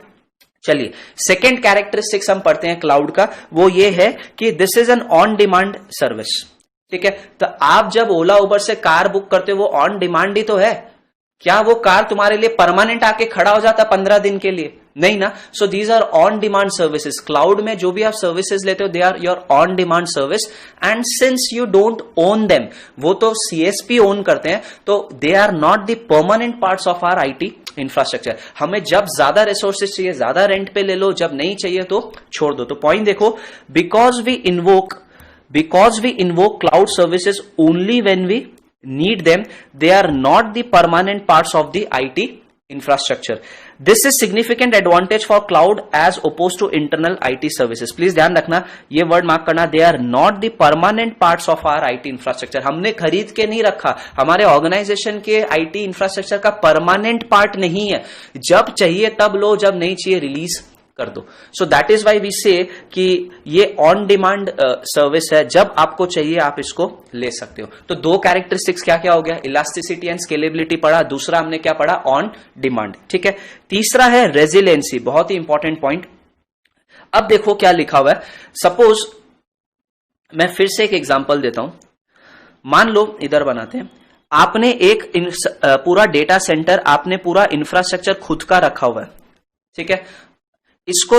चलिए सेकेंड कैरेक्टरिस्टिक्स हम पढ़ते हैं क्लाउड का. वो ये है कि this is an on demand service. ठीक है, तो आप जब ओला उबर से कार बुक करते हो वो ऑन डिमांड ही तो है. क्या वो कार तुम्हारे लिए परमानेंट आके खड़ा हो जाता 15 दिन के लिए? नहीं ना. So these are on demand services. क्लाउड में जो भी आप सर्विसेज लेते हो they are your on demand service and since you don't own them, वो तो सीएसपी ओन करते हैं, तो they are not the permanent parts of our IT infrastructure. हमें जब ज्यादा रिसोर्सेज चाहिए ज्यादा रेंट पे ले लो, जब नहीं चाहिए तो छोड़ दो. तो पॉइंट देखो, because we invoke cloud services only when we need them, they are not the permanent parts of the IT infrastructure. This is significant advantage for cloud as opposed to internal IT services. Please ध्यान रखना, ये word mark करना, they are not the permanent parts of our IT infrastructure. हमने खरीद के नहीं रखा, हमारे ऑर्गेनाइजेशन के IT इंफ्रास्ट्रक्चर का परमानेंट पार्ट नहीं है. जब चाहिए तब लो, जब नहीं चाहिए रिलीज कर दो. So that is why we say कि ये ऑन डिमांड सर्विस है, जब आपको चाहिए आप इसको ले सकते हो. तो दो कैरेक्टरिस्टिक्स क्या क्या हो गया, इलास्टिसिटी एंड स्केलेबिलिटी पढ़ा. दूसरा हमने क्या पढ़ा, ऑन डिमांड. ठीक है. तीसरा है रेजिलेंसी, बहुत ही इंपॉर्टेंट पॉइंट. अब देखो क्या लिखा हुआ है. सपोज मैं फिर से एक एग्जांपल देता हूं. मान लो इधर बनाते हैं, आपने एक पूरा डेटा सेंटर, आपने पूरा इंफ्रास्ट्रक्चर खुद का रखा हुआ है. ठीक है. इसको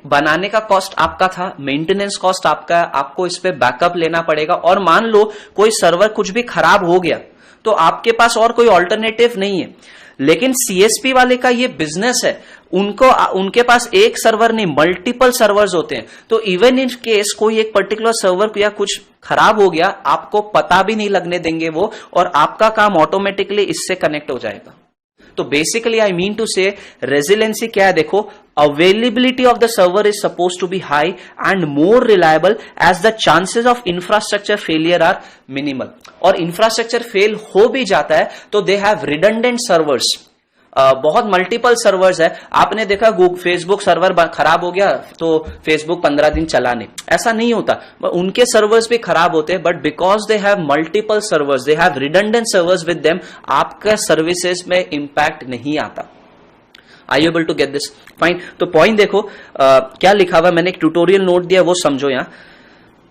बनाने का कॉस्ट आपका था, मेंटेनेंस कॉस्ट आपका, आपको इस पे बैकअप लेना पड़ेगा. और मान लो कोई सर्वर कुछ भी खराब हो गया तो आपके पास और कोई ऑल्टरनेटिव नहीं है. लेकिन सीएसपी वाले का ये बिजनेस है, उनके पास एक सर्वर नहीं मल्टीपल सर्वर्स होते हैं. तो इवन इन केस कोई एक पर्टिकुलर सर्वर या कुछ खराब हो गया, आपको पता भी नहीं लगने देंगे वो, और आपका काम ऑटोमेटिकली इससे कनेक्ट हो जाएगा. तो basically I mean to say resiliency क्या है, देखो, availability of the server is suppose to be high and more reliable as the chances of infrastructure failure are minimal. और इंफ्रास्ट्रक्चर फेल हो भी जाता है तो दे हैव रिडंडेंट सर्वर्स. बहुत मल्टीपल सर्वर्स है. आपने देखा फेसबुक सर्वर खराब हो गया तो फेसबुक 15 दिन चला नहीं, ऐसा नहीं होता. उनके सर्वर्स भी खराब होते हैं, but because they have multiple servers, they have redundant servers with them, आपका सर्विसेज में इंपैक्ट नहीं आता. Are you able to get this? Fine. तो पॉइंट देखो क्या लिखा हुआ, मैंने एक ट्यूटोरियल नोट दिया, वो समझो. यहां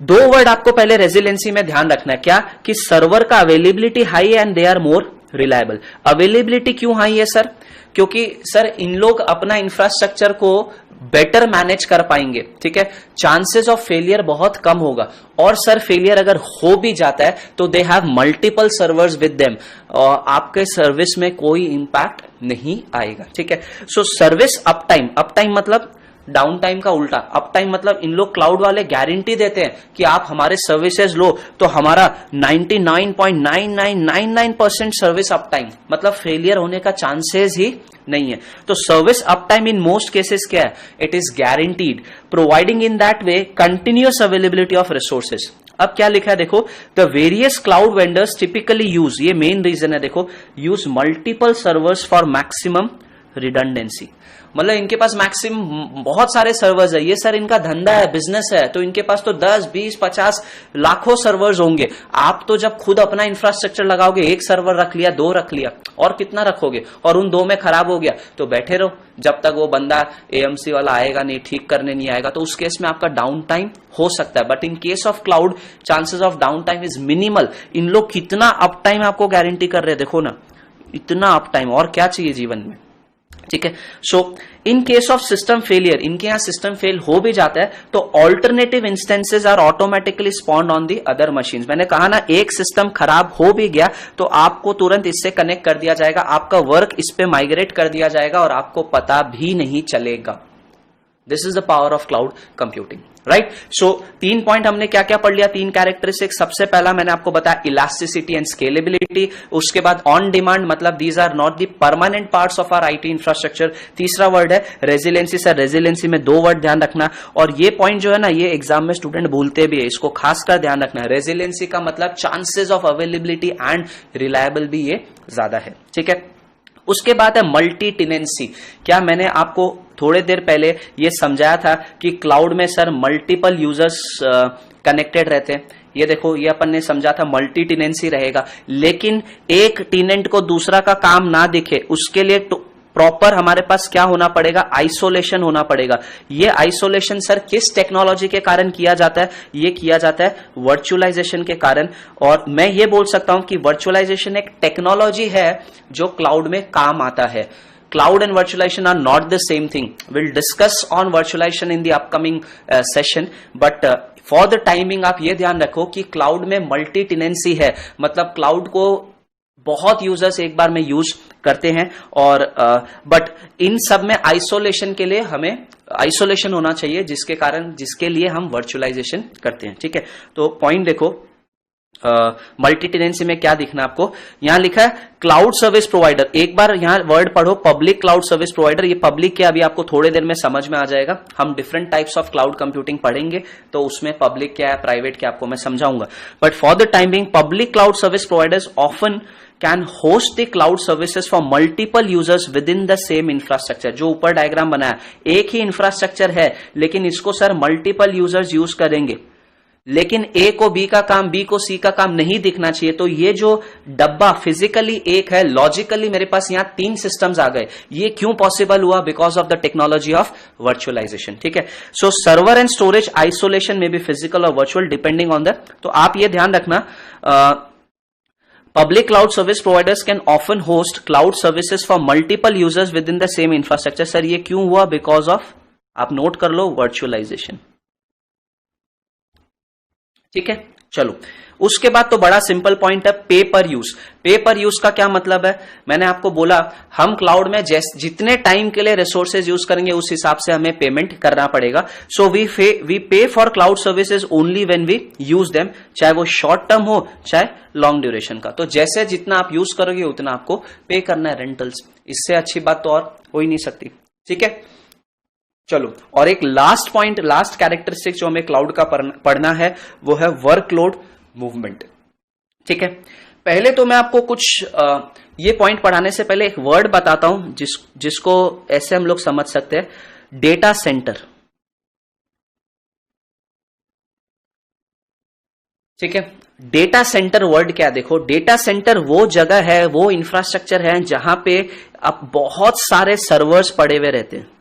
दो वर्ड आपको पहले रेजिलेंसी में ध्यान रखना है. क्या कि सर्वर का availability high and they are more reliable. Availability क्यों हाई है सर? क्योंकि सर इन लोग अपना इंफ्रास्ट्रक्चर को बेटर मैनेज कर पाएंगे. ठीक है. चांसेस ऑफ फेलियर बहुत कम होगा. और सर फेलियर अगर हो भी जाता है तो they have multiple servers with them, और आपके सर्विस में कोई इंपैक्ट नहीं आएगा. ठीक है. सो सर्विस अप टाइम मतलब डाउन टाइम का उल्टा. अप टाइम मतलब इन लोग क्लाउड वाले गारंटी देते हैं कि आप हमारे सर्विसेज लो तो हमारा 99.9999% सर्विस अप टाइम, मतलब फेलियर होने का चांसेस ही नहीं है. तो service up time in most cases क्या है, it is guaranteed, providing in that way continuous availability of resources. अब क्या लिखा है देखो, the various cloud vendors typically use, ये मेन रीजन है देखो, use multiple servers for maximum redundancy. मतलब इनके पास मैक्सिमम बहुत सारे सर्वर्स है. ये सर इनका धंधा है, बिजनेस है, तो इनके पास तो 10, 20, 50 लाखों सर्वर्स होंगे. आप तो जब खुद अपना इंफ्रास्ट्रक्चर लगाओगे, एक सर्वर रख लिया, 2 रख लिया, और कितना रखोगे, और उन 2 में खराब हो गया तो बैठे रहो जब तक वो बंदा एएमसी वाला आएगा नहीं, ठीक करने नहीं आएगा. तो उस केस में आपका डाउन टाइम हो सकता है. But in case of cloud chances of down time is minimal. इन लोग कितना अप टाइम आपको गारंटी कर रहे हैं, देखो ना, इतना अप टाइम, और क्या चाहिए जीवन में. ठीक है. So in case of system failure, इनके यहां सिस्टम फेल हो भी जाता है तो alternative instances are automatically spawned on the other machines. मैंने कहा ना, एक सिस्टम खराब हो भी गया तो आपको तुरंत इससे कनेक्ट कर दिया जाएगा, आपका वर्क इस पे माइग्रेट कर दिया जाएगा और आपको पता भी नहीं चलेगा. This is the power of cloud computing, right. So 3 point हमने क्या क्या पढ़ लिया, 3 कैरेक्टरिस्टिक। सबसे पहला मैंने आपको बताया इलास्टिसिटी एंड स्केलेबिलिटी। उसके बाद ऑन डिमांड, मतलब these are not the permanent parts of our IT infrastructure. तीसरा वर्ड है रेजिलेंसी। सर रेजिलेंसी में 2 वर्ड ध्यान रखना, और ये पॉइंट जो है ना, ये एग्जाम में स्टूडेंट भूलते भी है, इसको खासकर ध्यान रखना है। रेजिलेंसी का मतलब chances of availability and reliable भी ये ज्यादा है, ठीक है। उसके बाद है मल्टी टेनेंसी। क्या मैंने आपको थोड़े देर पहले ये समझाया था कि क्लाउड में सर मल्टीपल यूजर्स कनेक्टेड रहते हैं। ये देखो, ये अपन ने समझा था मल्टी टेनेंसी रहेगा, लेकिन एक टेनेंट को दूसरा का काम ना दिखे उसके लिए प्रॉपर हमारे पास क्या होना पड़ेगा, आइसोलेशन होना पड़ेगा। ये आइसोलेशन सर किस टेक्नोलॉजी के कारण किया जाता है, ये किया जाता है वर्चुअलाइजेशन के कारण। और मैं ये बोल सकता हूं कि वर्चुअलाइजेशन एक टेक्नोलॉजी है जो क्लाउड में काम आता है। Cloud and virtualization are not the same thing. We'll discuss on virtualization in the upcoming session. But for the timing आप ये ध्यान रखो कि क्लाउड में मल्टी टेनेंसी है, मतलब क्लाउड को बहुत यूजर्स एक बार में यूज करते हैं। और बट इन सब में आइसोलेशन के लिए हमें आइसोलेशन होना चाहिए, जिसके लिए हम वर्चुअलाइजेशन करते हैं, ठीक है। तो पॉइंट देखो, मल्टी टेनेंसी में क्या दिखना आपको, यहां लिखा है क्लाउड सर्विस प्रोवाइडर। एक बार यहां वर्ड पढ़ो, पब्लिक क्लाउड सर्विस प्रोवाइडर। ये पब्लिक क्या, अभी आपको थोड़ी देर में समझ में आ जाएगा। हम different types of cloud computing पढ़ेंगे, तो उसमें पब्लिक क्या है, प्राइवेट क्या, आपको मैं समझाऊंगा। But for the time being, public cloud service providers often can host the cloud services for multiple users within the same infrastructure. जो ऊपर डायग्राम बनाया, एक ही इंफ्रास्ट्रक्चर है, लेकिन इसको सर मल्टीपल यूजर्स यूज करेंगे, लेकिन ए को बी का काम, बी को सी का काम नहीं दिखना चाहिए। तो ये जो डब्बा फिजिकली एक है, लॉजिकली मेरे पास यहां 3 सिस्टम्स आ गए। ये क्यों पॉसिबल हुआ, because of the technology of virtualisation, ठीक है। So server and storage isolation may be physical और वर्चुअल डिपेंडिंग ऑन द, तो आप ये ध्यान रखना, public cloud service providers can often host cloud services for multiple users within the same infrastructure. Sir ये क्यों हुआ, बिकॉज ऑफ, आप नोट कर लो, वर्चुअलाइजेशन, ठीक है। चलो, उसके बाद तो बड़ा सिंपल पॉइंट है पे पर यूज। पे पर यूज का क्या मतलब है, मैंने आपको बोला हम क्लाउड में जितने टाइम के लिए रिसोर्सेज यूज करेंगे उस हिसाब से हमें पेमेंट करना पड़ेगा। So we pay for cloud services only when we use them, चाहे वो शॉर्ट टर्म हो चाहे लॉन्ग ड्यूरेशन का। तो जैसे जितना आप यूज करोगे उतना आपको पे करना है रेंटल्स। इससे अच्छी बात तो और हो ही नहीं सकती, ठीक है। चलो, और एक लास्ट पॉइंट, लास्ट कैरेक्टरिस्टिक जो हमें क्लाउड का पढ़ना है वो है वर्कलोड मूवमेंट, ठीक है। पहले तो मैं आपको कुछ ये पॉइंट पढ़ाने से पहले एक वर्ड बताता हूं जिसको ऐसे हम लोग समझ सकते हैं, डेटा सेंटर, ठीक है। डेटा सेंटर वर्ड क्या, देखो डेटा सेंटर वो जगह है, वो इंफ्रास्ट्रक्चर है जहां पे अब बहुत सारे सर्वर्स पड़े हुए रहते हैं।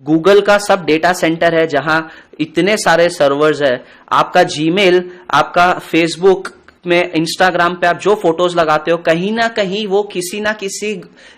गूगल का सब डेटा सेंटर है जहां इतने सारे सर्वर्स है। आपका जीमेल, आपका फेसबुक में, इंस्टाग्राम पे आप जो फोटोज लगाते हो, कहीं ना कहीं वो किसी ना किसी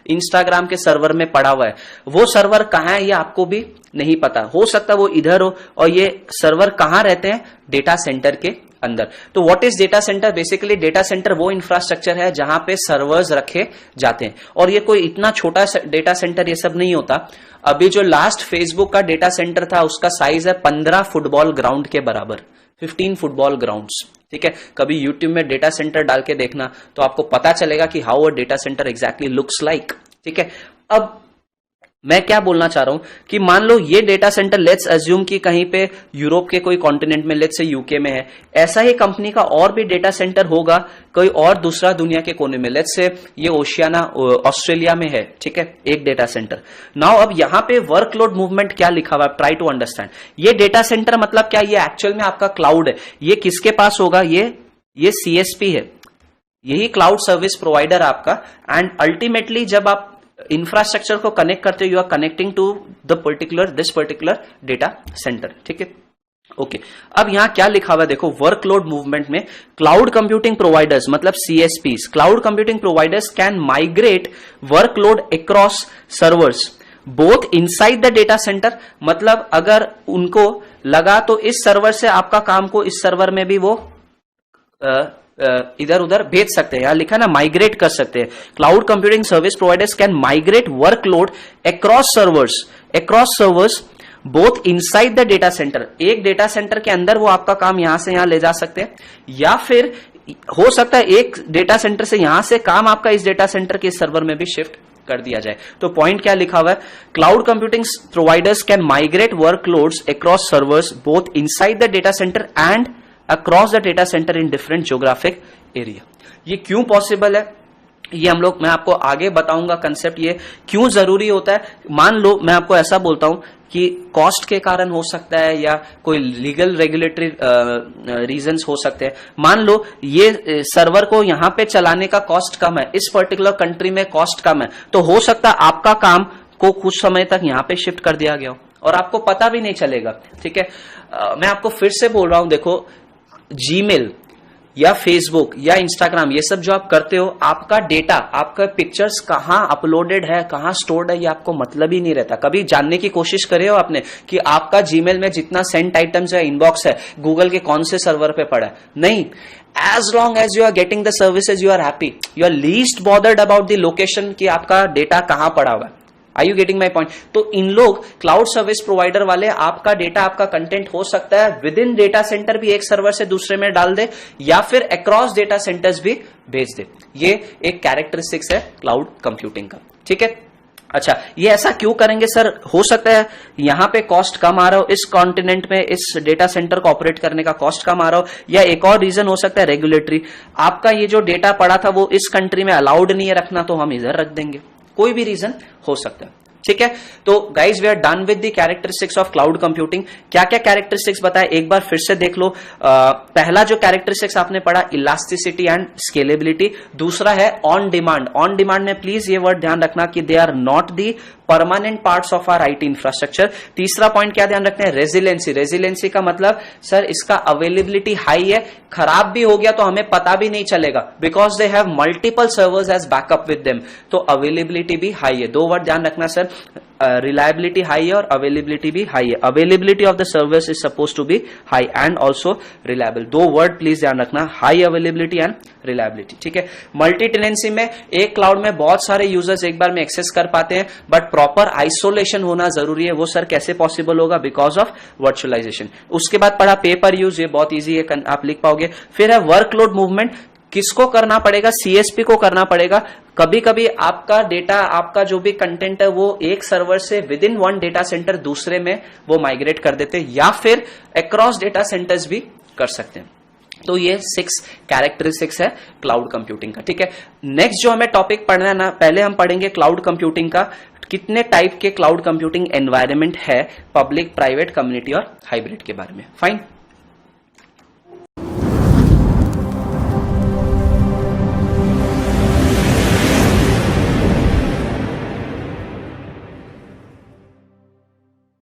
इंस्टाग्राम के सर्वर में पड़ा हुआ है। वो सर्वर कहां है ये आपको भी नहीं पता, हो सकता है वो इधर हो। और ये सर्वर कहां रहते हैं, डेटा सेंटर के अंदर। तो what is data centre, basically data centre वो इंफ्रास्ट्रक्चर है जहां पे सर्वर्स रखे जाते हैं। और ये कोई इतना छोटा डेटा सेंटर ये सब नहीं होता। अभी जो लास्ट फेसबुक का डेटा सेंटर था उसका साइज है 15 फुटबॉल ग्राउंड के बराबर, 15 फुटबॉल ग्राउंड्स, ठीक है। कभी यूट्यूब में डेटा सेंटर डाल के देखना तो आपको पता चलेगा कि how a data centre exactly looks like, ठीक है। अब मैं क्या बोलना चाह रहा हूं कि मान लो ये डेटा सेंटर, लेट्स अज्यूम कि कहीं पे यूरोप के कोई कॉन्टिनेंट में, लेट्स से यूके में है। ऐसा ही कंपनी का और भी डेटा सेंटर होगा कोई और दूसरा दुनिया के कोने में, लेट्स से ये ओशियाना ऑस्ट्रेलिया में है, ठीक है, एक डेटा सेंटर। नाउ अब यहां पे वर्कलोड मूवमेंट क्या लिखा हुआ है, ट्राई टू अंडरस्टैंड। ये डेटा सेंटर मतलब क्या, ये एक्चुअल में आपका क्लाउड है। ये किसके पास होगा, ये सीएसपी है, यही क्लाउड सर्विस प्रोवाइडर आपका। एंड अल्टीमेटली जब आप इंफ्रास्ट्रक्चर को कनेक्ट करते हो, you are connecting to this particular data centre, ठीक है। ओके, अब यहां क्या लिखा हुआ है देखो, वर्कलोड मूवमेंट में क्लाउड कंप्यूटिंग प्रोवाइडर्स मतलब CSPs, cloud computing providers can migrate workload across servers both inside the data centre. मतलब अगर उनको लगा तो इस सर्वर से आपका काम को इस सर्वर में भी वो इधर उधर भेज सकते हैं। यहां लिखा ना माइग्रेट कर सकते हैं। Cloud computing service providers can migrate workload across servers both inside the data centre, एक डेटा सेंटर के अंदर वो आपका काम यहां से यहां ले जा सकते हैं, या फिर हो सकता है एक डेटा सेंटर से यहां से काम आपका इस डेटा सेंटर के सर्वर में भी शिफ्ट कर दिया जाए। तो पॉइंट क्या लिखा हुआ है, cloud computing providers can migrate workloads across servers both inside the data centre and across the data centre in different geographic area. ये क्यों पॉसिबल है, ये मैं आपको आगे बताऊंगा कंसेप्ट, ये क्यों जरूरी होता है। मान लो मैं आपको ऐसा बोलता हूं कि कॉस्ट के कारण हो सकता है या कोई लीगल रेगुलेटरी रीजंस हो सकते हैं। मान लो ये सर्वर को यहां पे चलाने का कॉस्ट कम है, इस पर्टिकुलर कंट्री में कॉस्ट कम है, तो हो सकता है आपका काम को कुछ समय तक यहां पे शिफ्ट कर दिया गया हो और आपको पता भी नहीं चलेगा। ठीक है, मैं आपको फिर से बोल रहा हूं, देखो जीमेल या फेसबुक या इंस्टाग्राम, ये सब जो आप करते हो, आपका डेटा, आपका पिक्चर्स कहां अपलोडेड है, कहां स्टोर्ड है, ये आपको मतलब ही नहीं रहता। कभी जानने की कोशिश करे हो आपने कि आपका जीमेल में जितना सेंट आइटम्स है, इनबॉक्स है, गूगल के कौन से सर्वर पे पड़ा है? नहीं। As long as you are getting the services, you are happy, you are least bothered about the location कि आपका डेटा कहां पड़ा हुआ है। Are you getting my point? तो इन लोग क्लाउड सर्विस प्रोवाइडर वाले आपका डेटा, आपका कंटेंट हो सकता है विद इन डेटा सेंटर भी एक सर्वर से दूसरे में डाल दे, या फिर अक्रॉस डेटा सेंटर्स भी भेज दे। ये एक कैरेक्टरिस्टिक्स है क्लाउड कंप्यूटिंग का। ठीक है, अच्छा, ये ऐसा क्यों करेंगे सर? हो सकता है यहां पे कॉस्ट कम आ रहा हो, इस कॉन्टिनेंट में इस डेटा सेंटर को ऑपरेट करने का कॉस्ट कम आ रहा हो, या एक और रीजन हो सकता है रेगुलेटरी, आपका ये जो डेटा पड़ा था वो इस कंट्री में अलाउड नहीं है रखना, तो हम इधर रख देंगे। कोई भी रीजन हो सकता है। ठीक है, तो guys we are done with the characteristics of cloud computing. क्या क्या कैरेक्टरिस्टिक्स बताए एक बार फिर से देख लो। पहला जो कैरेक्टरिस्टिक्स आपने पढ़ा, इलास्टिसिटी एंड स्केलेबिलिटी। दूसरा है ऑन डिमांड। ऑन डिमांड में प्लीज ये वर्ड ध्यान रखना कि they are not the permanent parts of our IT infrastructure. तीसरा पॉइंट क्या ध्यान रखते हैं, रेजिलेंसी। रेजिलेंसी का मतलब सर इसका अवेलेबिलिटी हाई है, खराब भी हो गया तो हमें पता भी नहीं चलेगा, because they have multiple servers as backup with them, तो अवेलेबिलिटी भी हाई है। दो वर्ड ध्यान रखना सर, रिलायबिलिटी हाई है और अवेलेबिलिटी भी हाई है। Availability of the service is suppose to be high and also reliable. दो वर्ड प्लीज ध्यान रखना, हाई अवेलेबिलिटी एंड रिलायबिलिटी। ठीक है, मल्टी टेनेंसी में एक क्लाउड में बहुत सारे यूजर्स एक बार में एक्सेस कर पाते हैं, बट प्रॉपर आइसोलेशन होना जरूरी है। वो सर कैसे पॉसिबल होगा? Because of virtualization. उसके बाद पढ़ा पे पर यूज, ये बहुत ईजी है, आप लिख पाओगे। फिर है वर्कलोड मूवमेंट, किसको करना पड़ेगा? सीएसपी को करना पड़ेगा। कभी कभी आपका डेटा, आपका जो भी कंटेंट है वो एक सर्वर से with in one data centre दूसरे में वो माइग्रेट कर देते हैं, या फिर अक्रॉस डेटा सेंटर्स भी कर सकते हैं। तो ये 6 कैरेक्टरिस्टिक्स है क्लाउड कंप्यूटिंग का। ठीक है, नेक्स्ट जो हमें टॉपिक पढ़ना है ना, पहले हम पढ़ेंगे क्लाउड कंप्यूटिंग का कितने टाइप के क्लाउड कंप्यूटिंग एनवायरनमेंट है, पब्लिक, प्राइवेट, कम्युनिटी और हाइब्रिड के बारे में। फाइन।